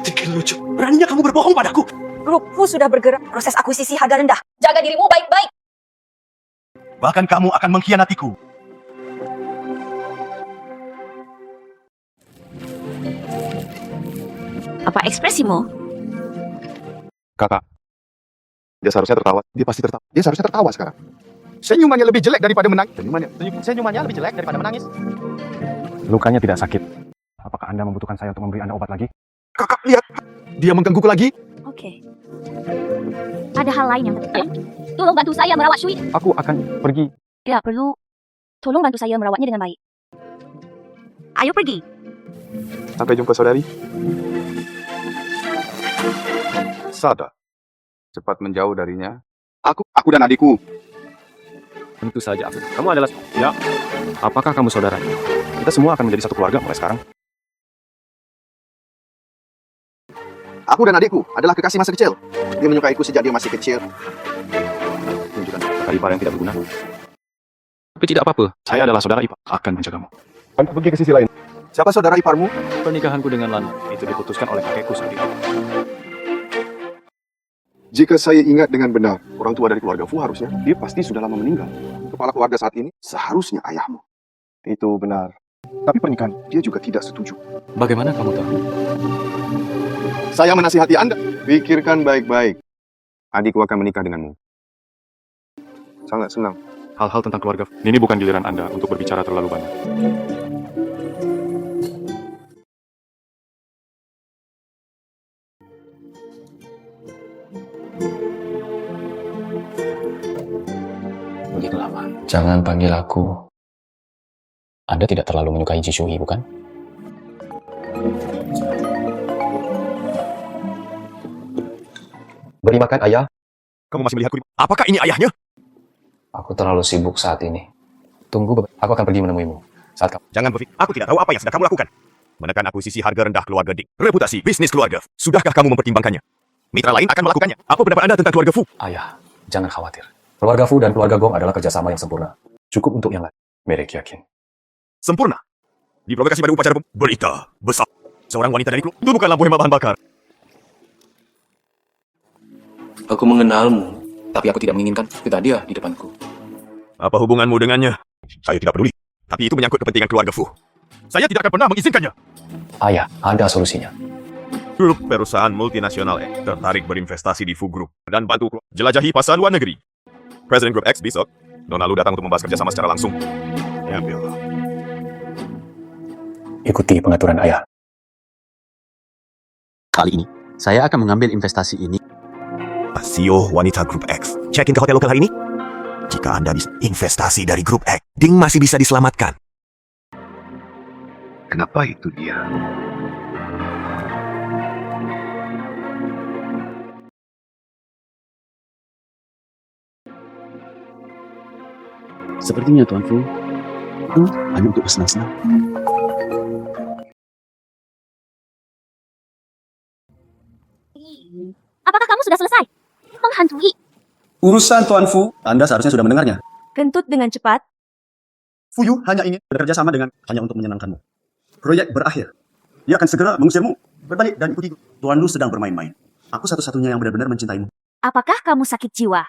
Tidak lucu. Beraninya kamu berbohong padaku. Grup Fu sudah bergerak proses akuisisi harga rendah. Jaga dirimu baik-baik. Bahkan kamu akan mengkhianatiku. Apa ekspresimu? Kakak, dia seharusnya tertawa. Dia pasti tertawa. Dia seharusnya tertawa sekarang. Senyumannya lebih jelek daripada menangis. Senyumannya lebih jelek daripada menangis. Lukanya tidak sakit. Apakah Anda membutuhkan saya untuk memberi Anda obat lagi? Kakak, lihat. Dia menggangguku lagi. Oke. Ada hal lain yang penting. Tolong bantu saya merawat Shui. Aku akan pergi. Tidak perlu. Tolong bantu saya merawatnya dengan baik. Ayo pergi. Sampai jumpa, saudari. Sada. Cepat menjauh darinya. Aku dan adikku. Tentu saja aku. Kamu adalah... Ya. Apakah kamu saudara? Kita semua akan menjadi satu keluarga mulai sekarang. Aku dan adikku adalah kekasih masa kecil. Dia menyukaiku sejak dia masih kecil. Tunjukkan kata ipar yang tidak berguna. Tapi tidak apa-apa. Saya adalah saudara ipar. Akan menjagamu. Aku pergi ke sisi lain. Siapa saudara iparmu? Pernikahanku dengan Lana itu diputuskan oleh kakekku sendiri. Jika saya ingat dengan benar, orang tua dari keluarga Fu harusnya, dia pasti sudah lama meninggal. Kepala keluarga saat ini seharusnya ayahmu. Itu benar. Tapi pernikahan, dia juga tidak setuju. Bagaimana kamu tahu? Saya menasihati Anda. Pikirkan baik-baik. Adikku akan menikah denganmu. Sangat senang. Hal-hal tentang keluarga ini bukan giliran Anda untuk berbicara terlalu banyak. Begitu lama. Jangan panggil aku. Anda tidak terlalu menyukai Jishui, bukan? Beri makan, ayah. Kamu masih melihatku? Apakah ini ayahnya? Aku terlalu sibuk saat ini. Tunggu, aku akan pergi menemuimu. Saat kamu... Jangan berpikir, aku tidak tahu apa yang sedang kamu lakukan. Menekan akuisisi harga rendah keluarga Ding. Reputasi bisnis keluarga. Sudahkah kamu mempertimbangkannya? Mitra lain akan melakukannya. Apa pendapat Anda tentang keluarga Fu? Ayah, jangan khawatir. Keluarga Fu dan keluarga Gong adalah kerjasama yang sempurna. Cukup untuk yang lain. Mereka yakin. Sempurna. Diprovokasi pada upacara berita besar. Seorang wanita dari keluarga itu bukanlah bohema bahan bakar. Aku mengenalmu, tapi aku tidak menginginkan kita dia di depanku. Apa hubunganmu dengannya? Saya tidak peduli. Tapi itu menyangkut kepentingan keluarga Fu. Saya tidak akan pernah mengizinkannya. Ayah, ada solusinya. Grup perusahaan multinasional tertarik berinvestasi di Fu Group dan bantu jelajahi pasar luar negeri. Presiden Grup X besok, Nona Lu datang untuk membahas kerjasama secara langsung. Ya, Bill. Ikuti pengaturan ayah. Kali ini, saya akan mengambil investasi ini. CEO wanita Grup X. Check-in ke hotel lokal hari ini? Jika Anda bisa investasi dari Grup X, Ding masih bisa diselamatkan. Kenapa itu dia? Sepertinya Tuan Fu, itu hanya untuk bersenang-senang. Apakah kamu sudah selesai? Menghantui. Urusan Tuan Fu, Anda seharusnya sudah mendengarnya. Kentut dengan cepat. Fuyu hanya ingin bekerja sama dengan hanya untuk menyenangkanmu. Proyek berakhir. Dia akan segera mengusirmu. Berbalik dan ikuti. Tuan Lu sedang bermain-main. Aku satu-satunya yang benar-benar mencintaimu. Apakah kamu sakit jiwa?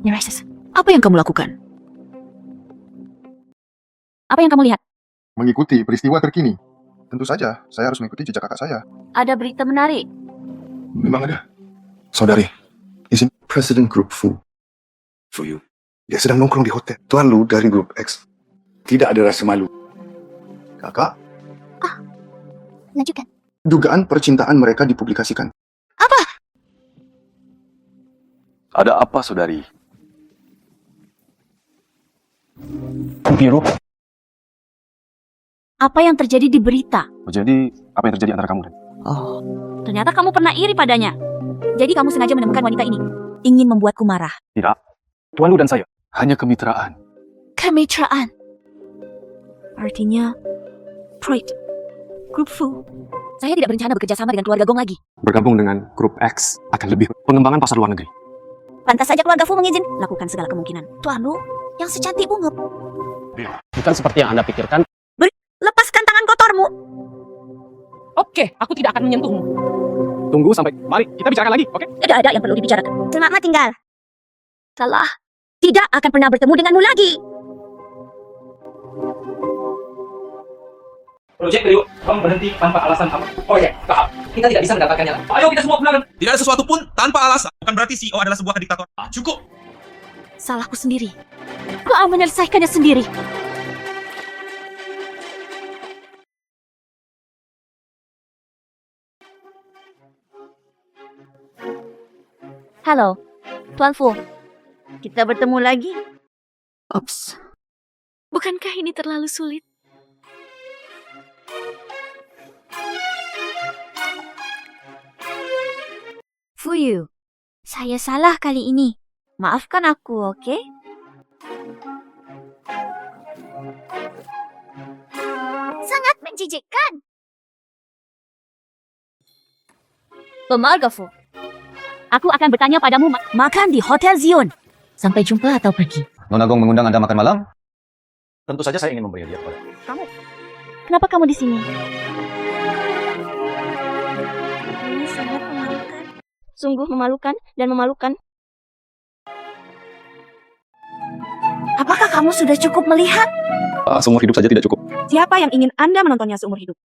Neresis, apa yang kamu lakukan? Apa yang kamu lihat? Mengikuti peristiwa terkini. Tentu saja, saya harus mengikuti jejak kakak saya. Ada berita menarik. Memang ada. Saudari, izin Presiden Grup Fu. Fuyu. Dia sedang nongkrong di hotel. Tuan Lu dari Grup X. Tidak ada rasa malu. Kakak, Lanjutkan. dugaan percintaan mereka dipublikasikan. Apa? Ada apa, saudari? Biru. Apa yang terjadi di berita? Jadi, apa yang terjadi antara kamu dan... Oh, ternyata kamu pernah iri padanya. Jadi kamu sengaja menemukan wanita ini. Ingin membuatku marah. Tidak. Tuan Lu dan saya hanya kemitraan. Kemitraan. Artinya, Proyek Grup Fu. Saya tidak berencana bekerja sama dengan keluarga Gong lagi. Bergabung dengan Grup X akan lebih pengembangan pasar luar negeri. Pantas saja keluarga Fu mengizin. Lakukan segala kemungkinan. Tuan Lu yang secantik bunga. Bukan seperti yang Anda pikirkan. Lepaskan tangan kotormu. Oke, aku tidak akan menyentuhmu. Tunggu sampai... Mari, kita bicarakan lagi, oke? Tidak ada yang perlu dibicarakan. Selamat tinggal. Salah. Tidak akan pernah bertemu denganmu lagi. Projek Rio, kamu berhenti tanpa alasan apa? Oh ya, paham. Kita tidak bisa mendapatkannya. Ayo kita semua pulang. Tidak ada sesuatu pun tanpa alasan. Bukan berarti CEO adalah sebuah diktator. Cukup. Salahku sendiri. Kau menyelesaikannya sendiri. Halo, Tuan Fu. Kita bertemu lagi? Ops. Bukankah ini terlalu sulit? Fuyu, saya salah kali ini. Maafkan aku, oke? Sangat menjijikkan. Pemarga Fu. Aku akan bertanya padamu makan di Hotel Zion. Sampai jumpa atau pergi. Nona Gong mengundang Anda makan malam? Tentu saja saya ingin memberi hadiah kepada Kamu? Kenapa kamu di sini? Ini sangat memalukan. Sungguh memalukan dan memalukan. Apakah kamu sudah cukup melihat? Seumur hidup saja tidak cukup. Siapa yang ingin Anda menontonnya seumur hidup?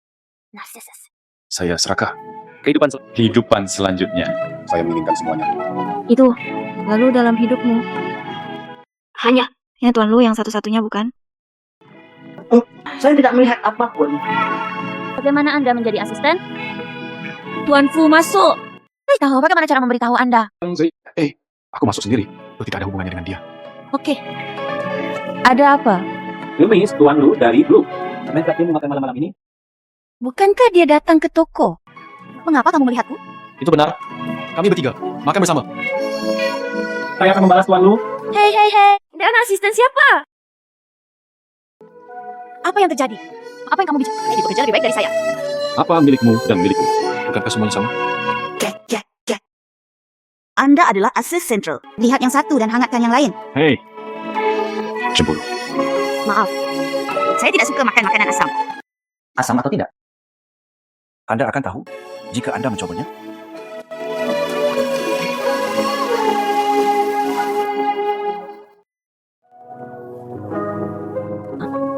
Narsisus. Saya serakah. Kehidupan selanjutnya. Saya menginginkan semuanya. Itu, lalu dalam hidupmu. Hanya Tuan Lu yang satu-satunya, bukan? Saya tidak melihat apapun. Bagaimana Anda menjadi asisten? Tuan Fu masuk. Saya tahu bagaimana cara memberitahu Anda. Aku masuk sendiri. Itu tidak ada hubungannya dengan dia. Oke. Ada apa? Gemis Tuan Lu dari Blue. Mereka ingin makan malam-malam ini. Bukankah dia datang ke toko? Mengapa kamu melihatku? Itu benar. Kami bertiga. Makan bersama. Saya akan membalas Tuan Lu. Hei. Dia asisten siapa? Apa yang terjadi? Apa yang kamu bicara? Dia bekerja lebih baik dari saya. Apa milikmu dan milikku? Bukankah semuanya sama? Anda adalah asis sentral. Lihat yang satu dan hangatkan yang lain. Hei. Cemburu. Maaf. Saya tidak suka makan makanan asam. Asam atau tidak? Anda akan tahu jika Anda mencobanya.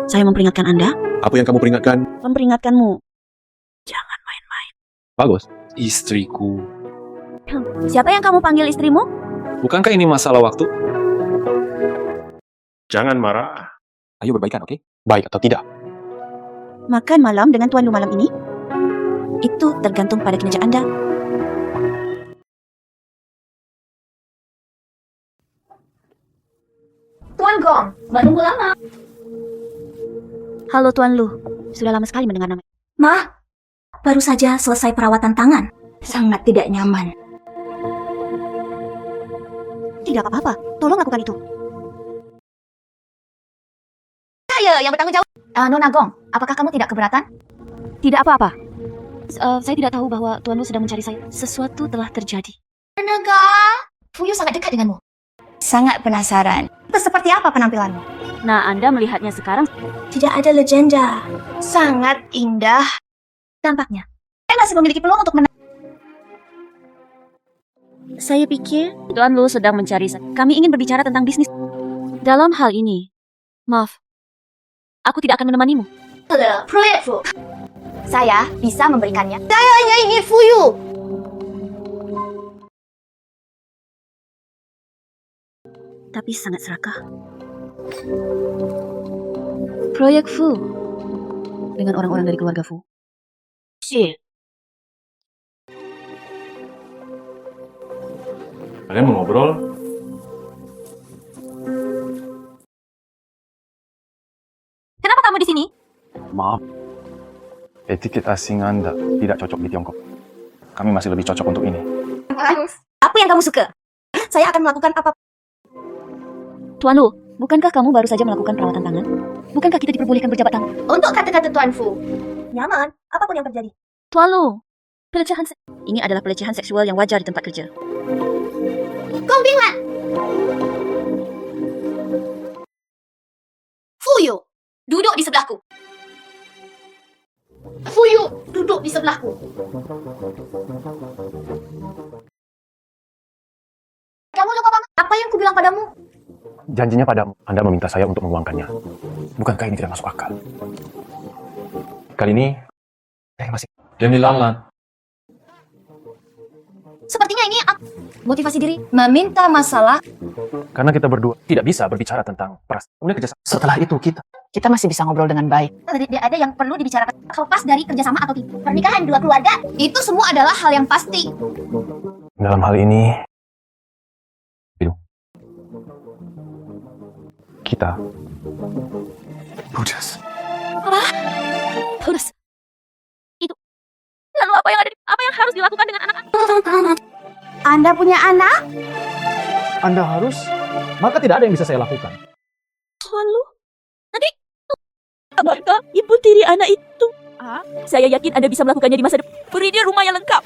Saya memperingatkan Anda. Apa yang kamu peringatkan? Memperingatkanmu. Jangan main-main. Bagus. Istriku. Siapa yang kamu panggil istrimu? Bukankah ini masalah waktu? Jangan marah. Ayo berbaikan, oke? Baik atau tidak? Makan malam dengan Tuan Lu malam ini? Itu tergantung pada kinerja Anda. Tuan Gong, menunggu lama. Halo Tuan Lu, sudah lama sekali mendengar nama. Ma, baru saja selesai perawatan tangan. Sangat tidak nyaman. Tidak apa-apa, tolong lakukan itu. Saya yang bertanggung jawab. Nona Gong, apakah kamu tidak keberatan? Tidak apa-apa. Saya tidak tahu bahwa Tuan Lu sedang mencari saya. Sesuatu telah terjadi. Naga, Fuyu sangat dekat denganmu. Sangat penasaran. Seperti apa penampilanmu? Nah, Anda melihatnya sekarang. Tidak ada legenda. Sangat indah. Tampaknya. Saya masih memiliki peluang untuk menang. Saya pikir Tuan Lu sedang mencari saya. Kami ingin berbicara tentang bisnis. Dalam hal ini, maaf, aku tidak akan menemanimu. Proyek Fu. Saya bisa memberikannya. Saya hanya ingin Fuyu. Tapi sangat serakah. Proyek Fu dengan orang-orang dari keluarga Fu. Shit. Kalian mau ngobrol? Kenapa kamu di sini? Maaf. Etiket asing Anda tidak cocok di Tiongkok. Kami masih lebih cocok untuk ini. Apa yang kamu suka? Saya akan melakukan apa? Tuan Lu, bukankah kamu baru saja melakukan perawatan tangan? Bukankah kita diperbolehkan berjabat tangan? Untuk kata-kata Tuan Fu. Nyaman, apapun yang terjadi. Tuan Lu, pelecehan ini adalah pelecehan seksual yang wajar di tempat kerja. Kombingan! Fuyu, duduk di sebelahku. Fuyu, duduk di sebelahku. Kamu lupa banget apa yang kubilang padamu? Janjinya padamu, Anda meminta saya untuk menguangkannya. Bukankah ini tidak masuk akal? Kali ini, saya masih demi Lalan. Sepertinya ini motivasi diri meminta masalah. Karena kita berdua tidak bisa berbicara tentang perasaan. Kemudian kerjasama. Setelah itu kita masih bisa ngobrol dengan baik. Tidak ada yang perlu dibicarakan lepas dari kerjasama atau tidak. Pernikahan dua keluarga itu semua adalah hal yang pasti. Dalam hal ini, kita putus. Terus itu. Lalu apa yang harus dilakukan dengan anak? Anda punya anak? Anda harus, maka tidak ada yang bisa saya lakukan. Lalu nanti apakah ibu tiri anak itu? Saya yakin Anda bisa melakukannya di masa depan. Beri dia rumah yang lengkap.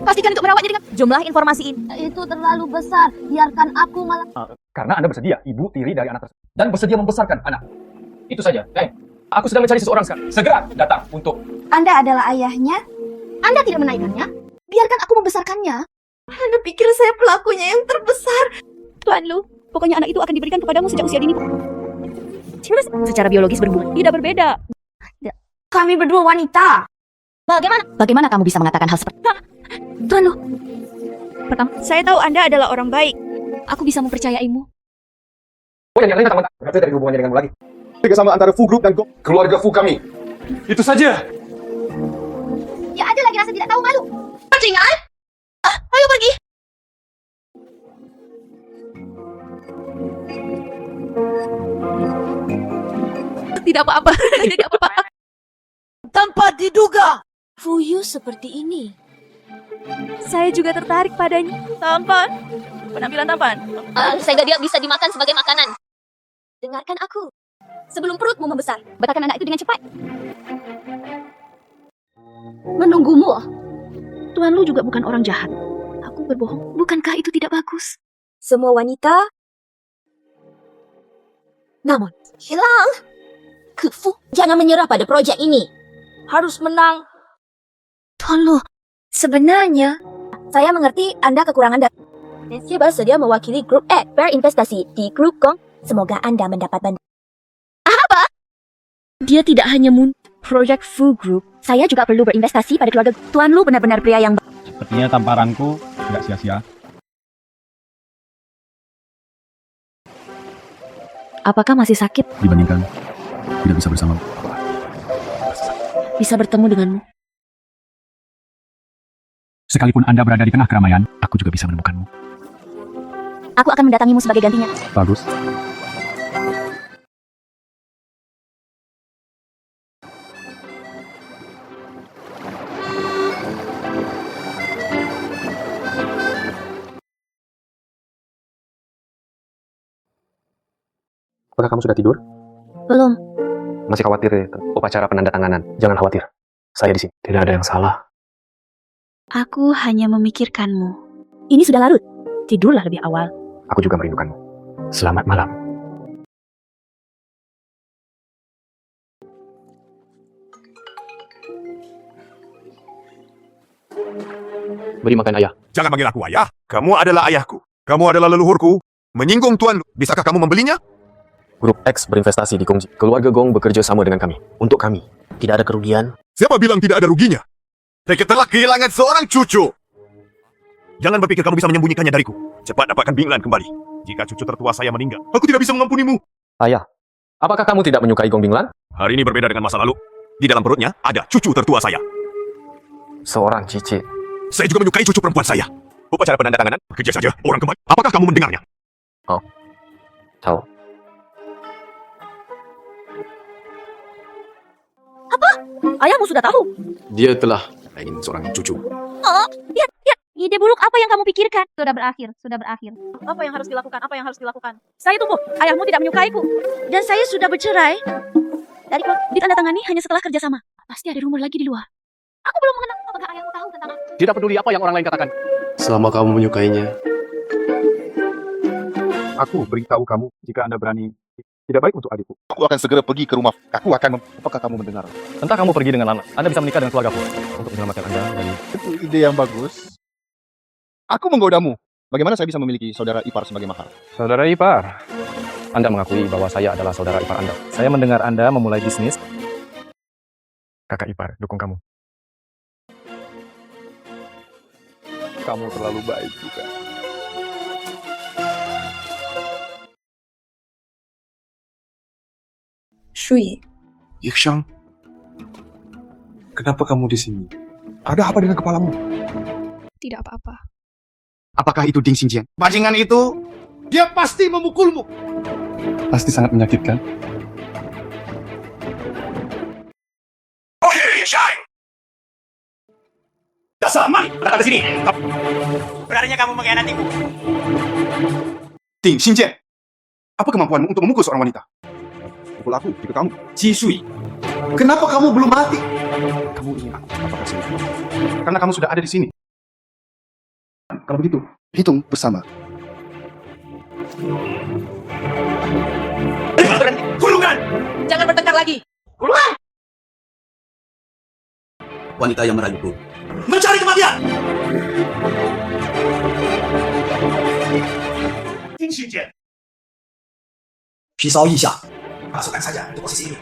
Pastikan untuk merawatnya dengan jumlah informasi ini. Itu terlalu besar. Biarkan aku malah. Karena Anda bersedia, ibu tiri dari anak tersebut. Dan bersedia membesarkan anak. Itu saja. Aku sedang mencari seseorang sekarang. Segera datang untuk... Anda adalah ayahnya. Anda tidak menaikkannya. Biarkan aku membesarkannya. Anda pikir saya pelakunya yang terbesar. Tuan Lu, pokoknya anak itu akan diberikan kepadamu sejak usia dini. Secara biologis berhubungan. Tidak berbeda. Kami berdua wanita. Bagaimana kamu bisa mengatakan hal seperti itu? Tuan Lu. Pertama, saya tahu Anda adalah orang baik. Aku bisa mempercayaimu. Oh, yang lain teman-teman. Berarti dari hubungannya denganmu lagi. Kerjasama antara Fu Group dan keluarga Fu kami. Itu saja. Ya ada lagi rasa tidak tahu malu. Bajingan! Ayo pergi. Tidak apa-apa. Tidak apa-apa. Tanpa diduga. Fuyu seperti ini. Saya juga tertarik padanya. Tampan. Penampilan tampan. Sehingga dia bisa dimakan sebagai makanan. Dengarkan aku. Sebelum perutmu membesar, betahkan anak itu dengan cepat. Menunggumu. Tuan Lu juga bukan orang jahat. Aku berbohong. Bukankah itu tidak bagus? Semua wanita. Namun, hilang. Kefu, jangan menyerah pada proyek ini. Harus menang. Tuan Lu, sebenarnya saya mengerti Anda kekurangan data. Saya bersedia mewakili grup X berinvestasi di grup Gong. Semoga Anda mendapat bantuan. Apa? Dia tidak hanya proyek Fu Group. Saya juga perlu berinvestasi pada keluarga. Tuan Lu benar-benar pria yang Sepertinya tamparanku tidak sia-sia. Apakah masih sakit? Dibandingkan tidak bisa bersama. Bisa bertemu denganmu. Sekalipun Anda berada di tengah keramaian, aku juga bisa menemukanmu. Aku akan mendatangimu sebagai gantinya. Bagus. Apakah kamu sudah tidur? Belum. Masih khawatir ya, upacara penandatanganan? Jangan khawatir. Saya di sini. Tidak ada yang salah. Aku hanya memikirkanmu. Ini sudah larut. Tidurlah lebih awal. Aku juga merindukanmu. Selamat malam. Beri makan ayah. Jangan panggil aku ayah. Kamu adalah ayahku. Kamu adalah leluhurku. Menyinggung Tuan Lu. Bisakah kamu membelinya? Grup X berinvestasi di Gongji. Keluarga Gong bekerja sama dengan kami. Untuk kami. Tidak ada kerugian. Siapa bilang tidak ada ruginya? Kita telah kehilangan seorang cucu. Jangan berpikir kamu bisa menyembunyikannya dariku. Cepat dapatkan Bing Lan kembali. Jika cucu tertua saya meninggal, aku tidak bisa mengampunimu. Ayah, apakah kamu tidak menyukai Gong Bing Lan? Hari ini berbeda dengan masa lalu. Di dalam perutnya ada cucu tertua saya. Seorang cicit. Saya juga menyukai cucu perempuan saya. Upacara penandatanganan, bekerja saja, orang kembali. Apakah kamu mendengarnya? Oh, tahu. Apa? Ayahmu sudah tahu? Dia telah ingin seorang cucu. Oh, lihat. Ide buruk apa yang kamu pikirkan? Sudah berakhir. Apa yang harus dilakukan? Saya tumbuh. Ayahmu tidak menyukaiku. Dan saya sudah bercerai. Dari ditandatangani hanya setelah kerjasama. Pasti ada rumor lagi di luar. Aku belum mengenal. Apakah ayahmu tahu tentang aku? Tidak peduli apa yang orang lain katakan. Selama kamu menyukainya, Aku beritahu kamu jika Anda berani. Tidak baik untuk adikku. Aku akan segera pergi ke rumah. Apakah kamu mendengar? Entah kamu pergi dengan Lana. Anda bisa menikah dengan keluarga Fu untuk menyelamatkan Anda dari... Itu ide yang bagus. Aku menggodamu. Bagaimana saya bisa memiliki saudara ipar sebagai mahar? Saudara ipar. Anda mengakui bahwa saya adalah saudara ipar Anda. Saya mendengar Anda memulai bisnis kakak ipar dukung kamu. Kamu terlalu baik juga. Shui, Yikshang, kenapa kamu di sini? Ada apa dengan kepalamu? Tidak apa-apa. Apakah itu Ding Xingjian? Bajingan itu, dia pasti memukulmu. Pasti sangat menyakitkan. Dasar mani, datang ke sini. Beraninya kamu mengkhianatiku. Ding Xingjian, apa kemampuanmu untuk memukul seorang wanita? Pukul aku, jika kamu. Ji Shui, kenapa kamu belum mati? Kamu ingin aku apakah sini? Karena kamu sudah ada di sini. Kalau begitu, hitung bersama. Kurungan! Jangan bertengkar lagi. Kurungan! Wanita yang merayuku mencari kematian. Ding Xingjian, pisau一下, masukkan saja untuk posisi ini.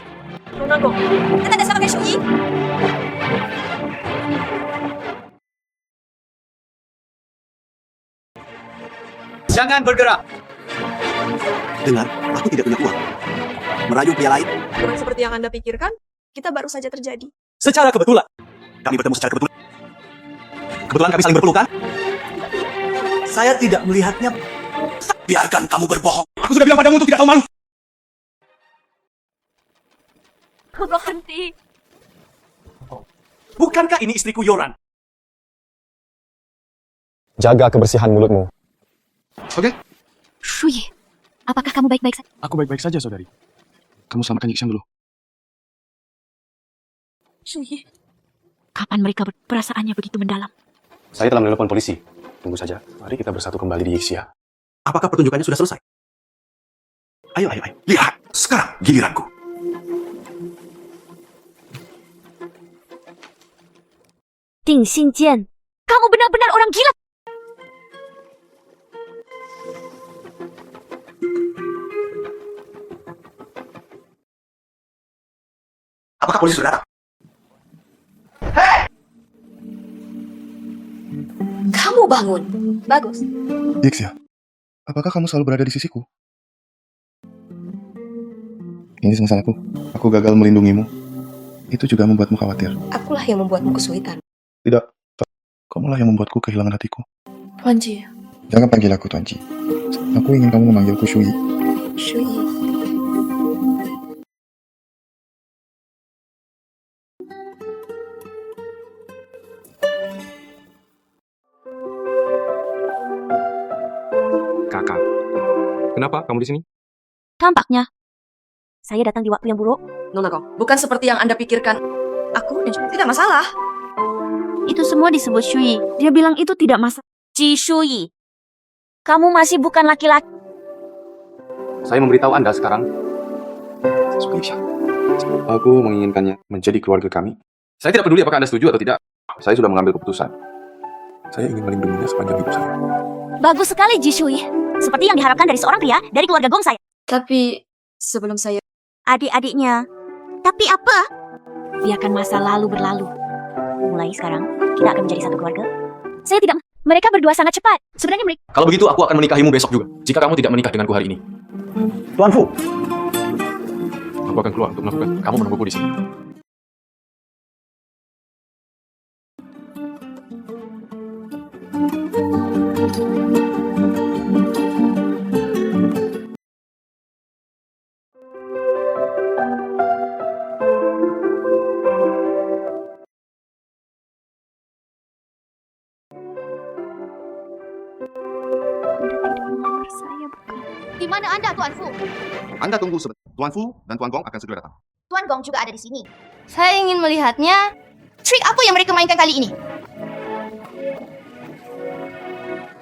Nona Gong, kita ada sama kayak Shui. Jangan bergerak. Dengar, aku tidak punya uang. Merayu pria lain bukan seperti yang Anda pikirkan, kita baru saja terjadi. secara kebetulan. Kami bertemu secara kebetulan. Kebetulan kami saling berpelukan. Saya tidak melihatnya. Biarkan kamu berbohong. Aku sudah bilang padamu untuk tidak tahu malu. Berhenti. Bukankah ini istriku Yoran? Jaga kebersihan mulutmu. Oke. Shui, apakah kamu baik-baik saja? Aku baik-baik saja, saudari. Kamu selamatkan Yikshang dulu. Shui, kapan mereka perasaannya begitu mendalam? Saya telah menelpon polisi. Tunggu saja. Mari kita bersatu kembali di Yixia. Apakah pertunjukannya sudah selesai? Ayo. Lihat. Sekarang giliranku. Ding Xingjian, kamu benar-benar orang gila. Apakah polisi sudah datang? Kamu bangun. Bagus. Yixia, apakah kamu selalu berada di sisiku? Ini semua salahku. Aku gagal melindungimu. Itu juga membuatmu khawatir. Akulah yang membuatmu kesulitan. Tidak. Kamulah yang membuatku kehilangan hatiku. Tuan Ji, Jangan panggil aku Tuan Ji. Aku ingin kamu memanggilku Shui. Shui. Kakak, kenapa kamu di sini? Tampaknya saya datang di waktu yang buruk. Nona Gong, bukan seperti yang Anda pikirkan. Aku dan tidak masalah. Itu semua disebut Shui. Dia bilang itu tidak masalah. Ji Shui, kamu masih bukan laki-laki. Saya memberitahu Anda sekarang. Aku menginginkannya menjadi keluarga kami. Saya tidak peduli apakah Anda setuju atau tidak. Saya sudah mengambil keputusan. Saya ingin melindunginya sepanjang hidup saya. Bagus sekali Ji Shui. Seperti yang diharapkan dari seorang pria dari keluarga Gong saya. Tapi sebelum saya... Adik-adiknya. Tapi apa? Biarkan masa lalu berlalu. Mulai sekarang, kita akan menjadi satu keluarga. Saya tidak... Mereka berdua sangat cepat. Sebenarnya mereka... Kalau begitu, aku akan menikahimu besok juga. Jika kamu tidak menikah denganku hari ini. Tuan Fu, Aku akan keluar untuk melakukan. Kamu menungguku di sini. Di mana Anda, Tuan Fu? Anda tunggu sebentar. Tuan Fu dan Tuan Gong akan segera datang. Tuan Gong juga ada di sini. Saya ingin melihatnya. Trik apa yang mereka mainkan kali ini?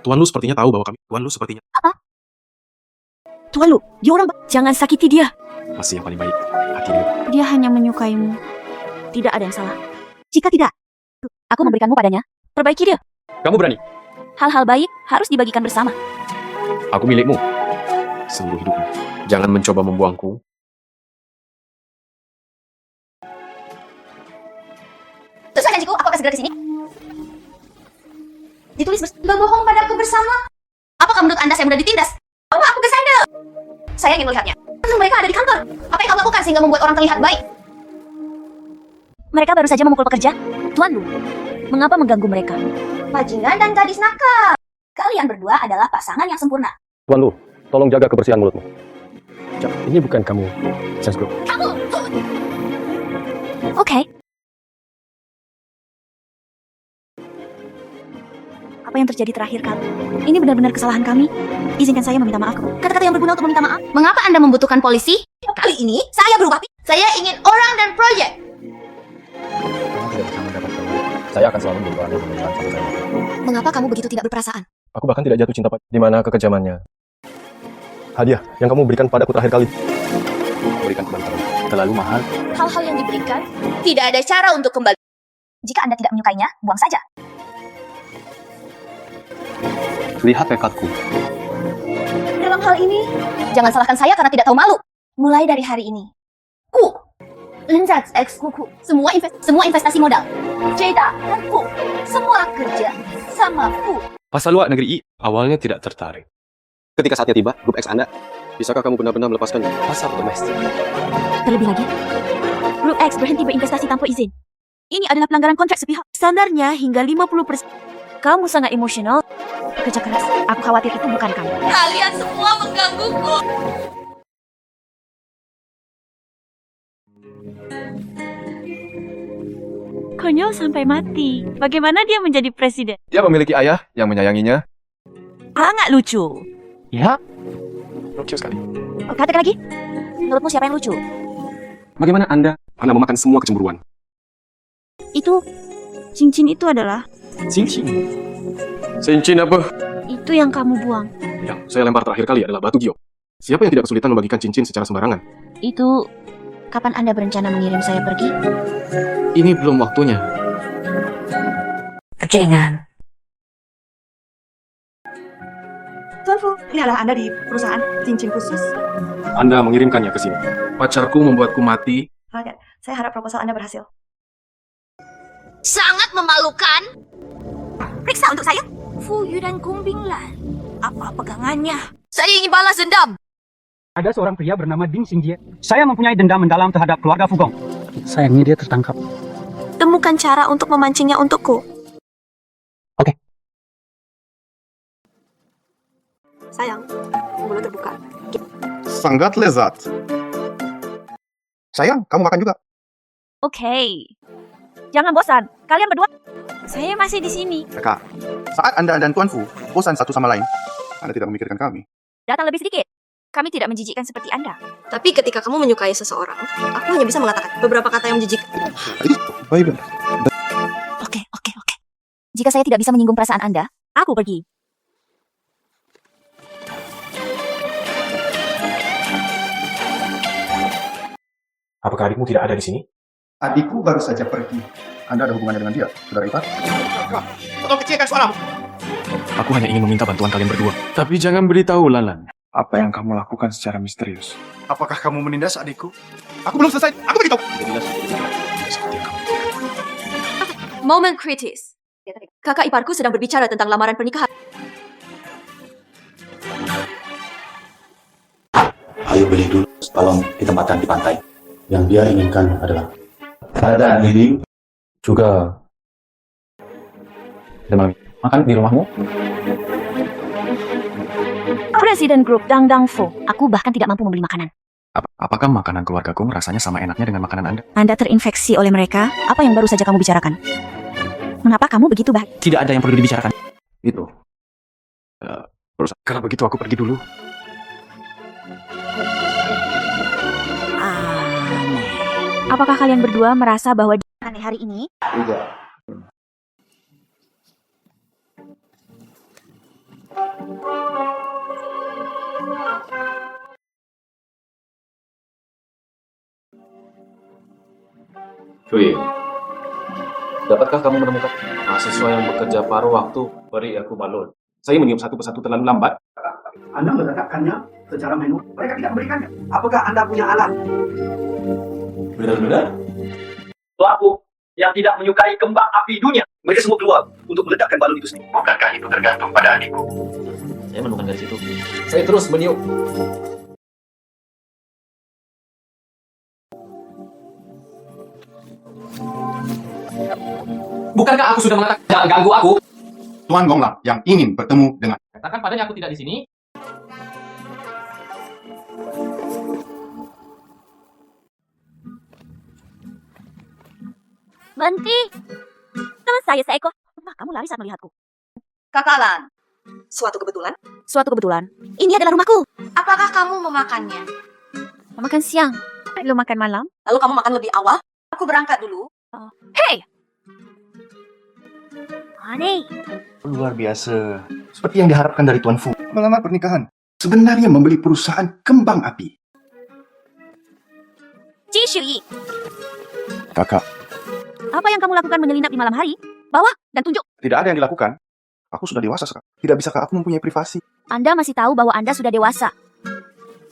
Tuan Lu sepertinya tahu bahwa kami... Tuan Lu sepertinya Apa? Tuan Lu, dia orang... Jangan sakiti dia. masih yang paling baik. Hati dia. Dia hanya menyukaimu. Tidak ada yang salah. Jika tidak, aku memberikanmu padanya. Perbaiki dia. Kamu berani? Hal-hal baik harus dibagikan bersama. Aku milikmu. Seluruh hidupmu. Jangan mencoba membuangku. segera ke sini? Ditulis berbohong padaku bersama. Apakah menurut Anda saya mudah ditindas? Bawa aku ke sana. Saya ingin melihatnya. Mereka ada di kantor. Apa yang kamu lakukan sehingga membuat orang terlihat baik? Mereka baru saja memukul pekerja. Tuan Lu, mengapa mengganggu mereka? Bajingan dan gadis nakal. Kalian berdua adalah pasangan yang sempurna. Tuan Lu, tolong jaga kebersihan mulutmu. Ini bukan kamu, Sense Group. Kamu! Oke. Apa yang terjadi terakhir kali? Ini benar-benar kesalahan kami. Izinkan saya meminta maaf. Kata-kata yang berguna untuk meminta maaf. Mengapa Anda membutuhkan polisi? Kali ini saya berubah. Saya ingin orang dan proyek. Kamu tidak bisa mendapatkan. Saya akan selalu menjadi orang yang berusaha sama saya. Mengapa kamu begitu tidak berperasaan? Aku bahkan tidak jatuh cinta di mana kekejamannya. Hadiah yang kamu berikan padaku terakhir kali. Berikan kebantaran. Terlalu mahal. Hal-hal yang diberikan tidak ada cara untuk kembali. Jika Anda tidak menyukainya, buang saja. Lihat tekadku. Dalam hal ini, jangan salahkan saya karena tidak tahu malu. Mulai dari hari ini, ku, Lenzat X Kuku, semua investasi modal, Jeda dan ku, semua kerja sama ku. Pasal luar negeri I awalnya tidak tertarik. Ketika saatnya tiba, grup X Anda, bisakah kamu benar-benar melepaskannya? Pasar domestik. Terlebih lagi, Grup X berhenti berinvestasi tanpa izin. Ini adalah pelanggaran kontrak sepihak. Standarnya hingga 50%. Kamu sangat emosional. Kerja keras. Aku khawatir itu bukan kamu. Kalian semua menggangguku. Konyol sampai mati. Bagaimana dia menjadi presiden? Dia memiliki ayah yang menyayanginya. Sangat lucu. Ya. Lucu sekali. Katakan lagi. Menurutmu siapa yang lucu? Bagaimana Anda memakan semua kecemburuan? Itu, cincin itu adalah... Cincin? Cincin apa? Itu yang kamu buang. Yang saya lempar terakhir kali adalah batu giok. Siapa yang tidak kesulitan membagikan cincin secara sembarangan? Itu, kapan Anda berencana mengirim saya pergi? Ini belum waktunya. Percengan. Tuan Fu, ini adalah Anda di perusahaan cincin khusus. Anda mengirimkannya ke sini. Pacarku membuatku mati. Saya harap proposal Anda berhasil. Sangat memalukan. Periksa untuk saya. Fuyu dan Kumbinglan. Apa pegangannya? Saya ingin balas dendam. Ada seorang pria bernama Ding Xingjie. Saya mempunyai dendam mendalam terhadap keluarga Fugong. Sayangnya dia tertangkap. Temukan cara untuk memancingnya untukku. Oke. Sayang, mulut terbuka. Sangat lezat. Sayang, kamu makan juga. Oke. Jangan bosan. Kalian berdua. Saya masih di sini. Kak, saat Anda dan Tuan Fu bosan satu sama lain, Anda tidak memikirkan kami. Datang lebih sedikit. Kami tidak menjijikkan seperti Anda. Tapi ketika kamu menyukai seseorang, aku hanya bisa mengatakan beberapa kata yang menjijikkan. Baik. Oke. Jika saya tidak bisa menyinggung perasaan Anda, aku pergi. Apakah adikmu tidak ada di sini? Adikku baru saja pergi. Anda ada hubungannya dengan dia, saudara Ipat? Tolong kecilkan suaramu. Aku hanya ingin meminta bantuan kalian berdua. Tapi jangan beritahu Lalan. Apa yang kamu lakukan secara misterius? Apakah kamu menindas adikku? Aku belum selesai. Aku beritahu. Momen kritis. Kakak iparku sedang berbicara tentang lamaran pernikahan. Ayo beli dulu balon ditempatkan di pantai. Yang dia inginkan adalah keadaan dinding Juga makan di rumahmu? Presiden grup Dang Dang Fu. Aku bahkan tidak mampu membeli makanan. Apakah makanan keluargaku rasanya sama enaknya dengan makanan Anda? Anda terinfeksi oleh mereka? Apa yang baru saja kamu bicarakan? Mengapa kamu begitu baik? Tidak ada yang perlu dibicarakan. Itu. Kalau begitu aku pergi dulu. Aneh. Apakah kalian berdua merasa bahwa aneh hari ini? Tidak. Cui, dapatkah kamu menemukan mahasiswa yang bekerja paruh waktu? Beri aku balon. Saya meniup satu persatu terlalu lambat. Anda meletakkannya secara manual. Mereka tidak memberikannya. Apakah Anda punya alat? Benar-benar? Pelaku yang tidak menyukai kembang api dunia. Mereka semua keluar untuk meledakkan balon itu sendiri. Bukankah itu tergantung pada adikku? Saya menemukan dari situ. Saya terus meniup. Bukankah aku sudah mengatakan jangan ganggu aku? Tuan Gong lah yang ingin bertemu dengan. Katakan padanya aku tidak di sini. Berhenti. Teman saya seekor. Kenapa kamu lari saat melihatku? Kakak Lan, suatu kebetulan? Suatu kebetulan. Ini adalah rumahku. Apakah kamu memakannya? Makan siang. Belum makan malam. Lalu kamu makan lebih awal? Aku berangkat dulu. Hei! Aneh. Luar biasa. Seperti yang diharapkan dari Tuan Fu. Melamar pernikahan. Sebenarnya membeli perusahaan kembang api. Ji Shui, Kakak, apa yang kamu lakukan menyelinap di malam hari? Bawa dan tunjuk. tidak ada yang dilakukan. Aku sudah dewasa sekarang. Tidak bisakah aku mempunyai privasi? Anda masih tahu bahwa Anda sudah dewasa.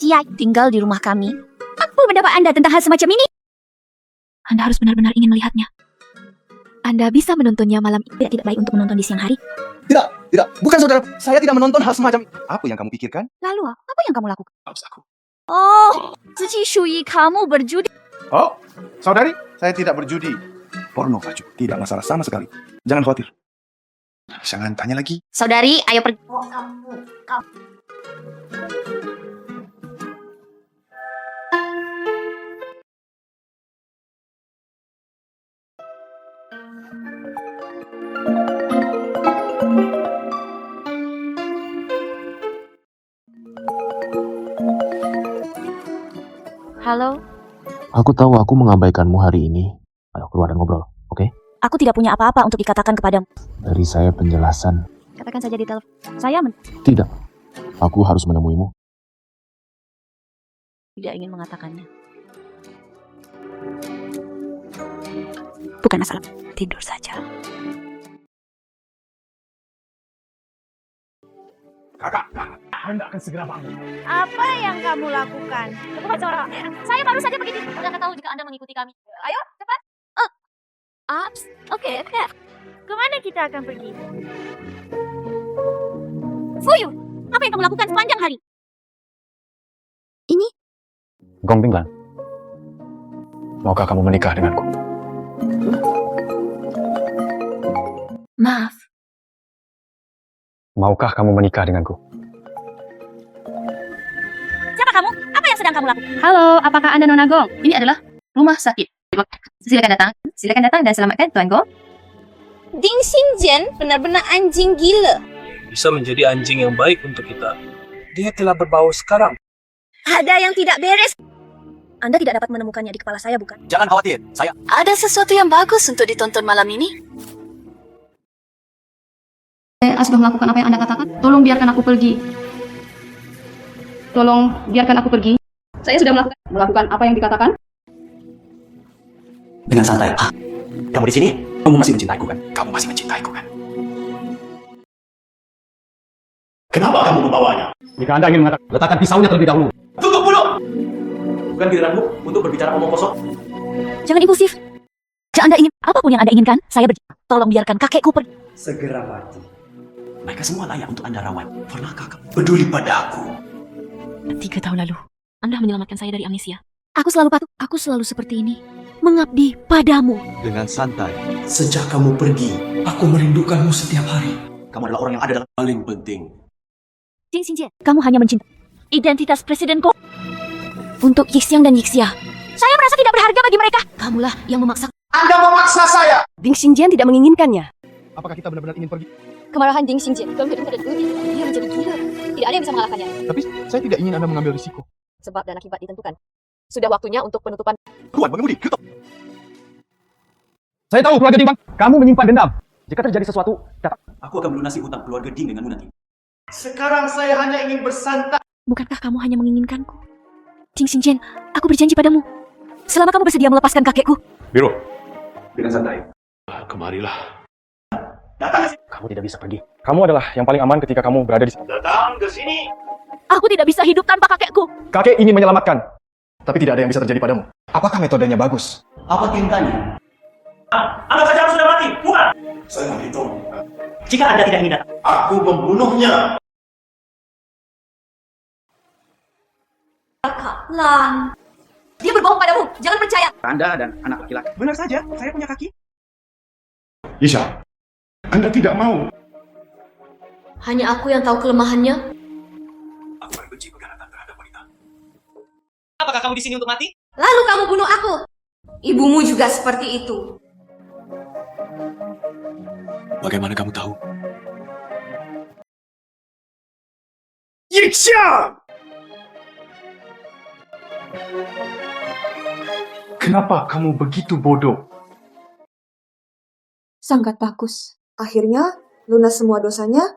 Jia tinggal di rumah kami. Apa pendapat Anda tentang hal semacam ini? Anda harus benar-benar ingin melihatnya. Anda bisa menontonnya malam ini. Tidak baik untuk menonton di siang hari. Tidak. Bukan saudara. Saya tidak menonton hal semacam itu. Apa yang kamu pikirkan? Lalu apa yang kamu lakukan? Haus aku. Oh, Ji Shui, kamu berjudi. Oh, saudari, saya tidak berjudi. Porno, Pak Ju. Tidak masalah sama sekali. Jangan khawatir. Jangan tanya lagi. Saudari, ayo pergi. Halo, Aku tahu aku mengabaikanmu hari ini. Ayo keluar dan ngobrol, oke? aku tidak punya apa-apa untuk dikatakan kepadamu. Dari saya penjelasan. Katakan saja di telepon. Saya Tidak. Aku harus menemuimu. tidak ingin mengatakannya. Bukan masalah. Tidur saja. Kakak, Anda akan segera bangun. Apa yang kamu lakukan? Bukan seorang. Saya baru saja begini. Udah tahu jika Anda mengikuti kami. Ayo, cepat. Ups. Oke. Kemana kita akan pergi? Fuyu, apa yang kamu lakukan sepanjang hari? Ini? Gong Binglan. Maukah kamu menikah denganku? Maaf. Maukah kamu menikah denganku? Siapa kamu? Apa yang sedang kamu lakukan? Halo, apakah Anda Nona Gong? Ini adalah rumah sakit. Silakan datang dan selamatkan Tuan Gong. Ding Xingjian benar-benar anjing gila. Bisa menjadi anjing yang baik untuk kita. Dia telah berbau sekarang. Ada yang tidak beres. Anda tidak dapat menemukannya di kepala saya, bukan? Jangan khawatir, saya... Ada sesuatu yang bagus untuk ditonton malam ini. Saya sudah melakukan apa yang Anda katakan. Tolong biarkan aku pergi. Tolong biarkan aku pergi. Saya sudah melakukan apa yang dikatakan. Dengan santai. Kamu di sini? Kamu masih mencintaiku kan? Kamu masih mencintaiku kan? Kenapa kamu membawanya? Jika Anda ingin mengatakan, letakkan pisaunya terlebih dahulu. Tutup mulut! Bukan giliranmu untuk berbicara omong kosong. Jangan impulsif. Jika Anda ingin apapun yang Anda inginkan, saya tolong biarkan kakekku pergi. Segera mati. Mereka semua layak untuk Anda rawat. Pernahkah kamu peduli pada aku? 3 tahun lalu, Anda menyelamatkan saya dari amnesia. Aku selalu patuh. Aku selalu seperti ini. Mengabdi padamu. Dengan santai. Sejak kamu pergi, aku merindukanmu setiap hari. Kamu adalah orang yang ada dalam paling penting. Ding Xingjian, kamu hanya mencintai identitas Presiden Ko untuk Yixiang dan Yixia. Saya merasa tidak berharga bagi mereka. Kamulah yang memaksa. Anda memaksa saya! Ding Xingjian tidak menginginkannya. Apakah kita benar-benar ingin pergi? Kemarahan Ding Xingjian belum tentu ada diuji. Dia menjadi gila. Tidak ada yang bisa mengalahkannya. Tapi saya tidak ingin Anda mengambil risiko. Sebab dan akibat ditentukan. Sudah waktunya untuk penutupan. Tuan pengemudi, kita... Saya tahu keluarga Ding Bang, kamu menyimpan dendam. Jika terjadi sesuatu, dapat. Aku akan melunasi hutang keluarga Ding denganmu nanti. Sekarang saya hanya ingin bersantai. Bukankah kamu hanya menginginkanku? Ding Xingjian, aku berjanji padamu. Selama kamu bersedia melepaskan kakekku. Biro, Dengan santai. kemarilah. Datang ke sini. Kamu tidak bisa pergi. Kamu adalah yang paling aman ketika kamu berada di sini. Datang ke sini. Aku tidak bisa hidup tanpa kakekku. Kakek ingin menyelamatkan, tapi tidak ada yang bisa terjadi padamu. Apakah metodenya bagus? Apa tintanya? Anggap saja aku sudah mati, bukan? Saya menghitung. Jika Anda tidak ingin datang, aku membunuhnya. Lang. Dia berbohong padamu. Jangan percaya. Anda dan anak laki-laki. Benar saja, saya punya kaki. Isha, Anda tidak mau. Hanya aku yang tahu kelemahannya. Aku paling benci pengkhianatan terhadap wanita. Apakah kamu di sini untuk mati? Lalu kamu bunuh aku. Ibumu juga seperti itu. Bagaimana kamu tahu? Yiksha! Kenapa kamu begitu bodoh? Sangat bagus. Akhirnya, lunas semua dosanya.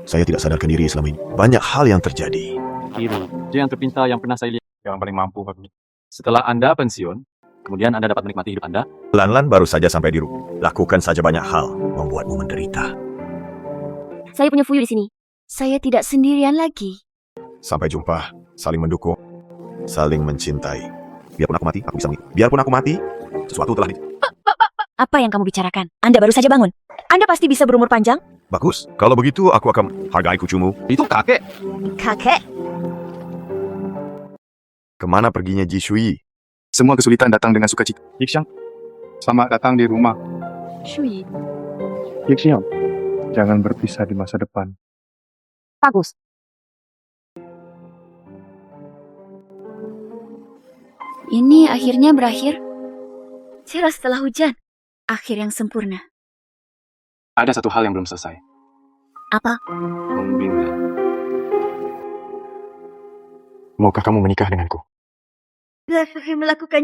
Saya tidak sadarkan diri selama ini. Banyak hal yang terjadi. Kiri, dia yang terpintar yang pernah saya lihat. Yang paling mampu bagi. Setelah Anda pensiun, kemudian Anda dapat menikmati hidup Anda. Lan-Lan baru saja sampai di rumah. Lakukan saja banyak hal, membuatmu menderita. Saya punya Fuyu di sini. Saya tidak sendirian lagi. Sampai jumpa, saling mendukung, saling mencintai. Biarpun aku mati, aku bisa mengingat. Biarpun aku mati, sesuatu telah di... Apa yang kamu bicarakan? Anda baru saja bangun. Anda pasti bisa berumur panjang. Bagus, kalau begitu aku akan hargai kucumu. Itu kakek. Kakek? Kemana perginya Ji Shui? Semua kesulitan datang dengan sukacita. Yixiang, selamat datang di rumah. Shui. Yixiang, jangan berpisah di masa depan. Bagus. Ini akhirnya berakhir. Cerah setelah hujan. Akhir yang sempurna. Ada satu hal yang belum selesai. Apa? Binda. Maukah kamu menikah denganku? Saya melakukan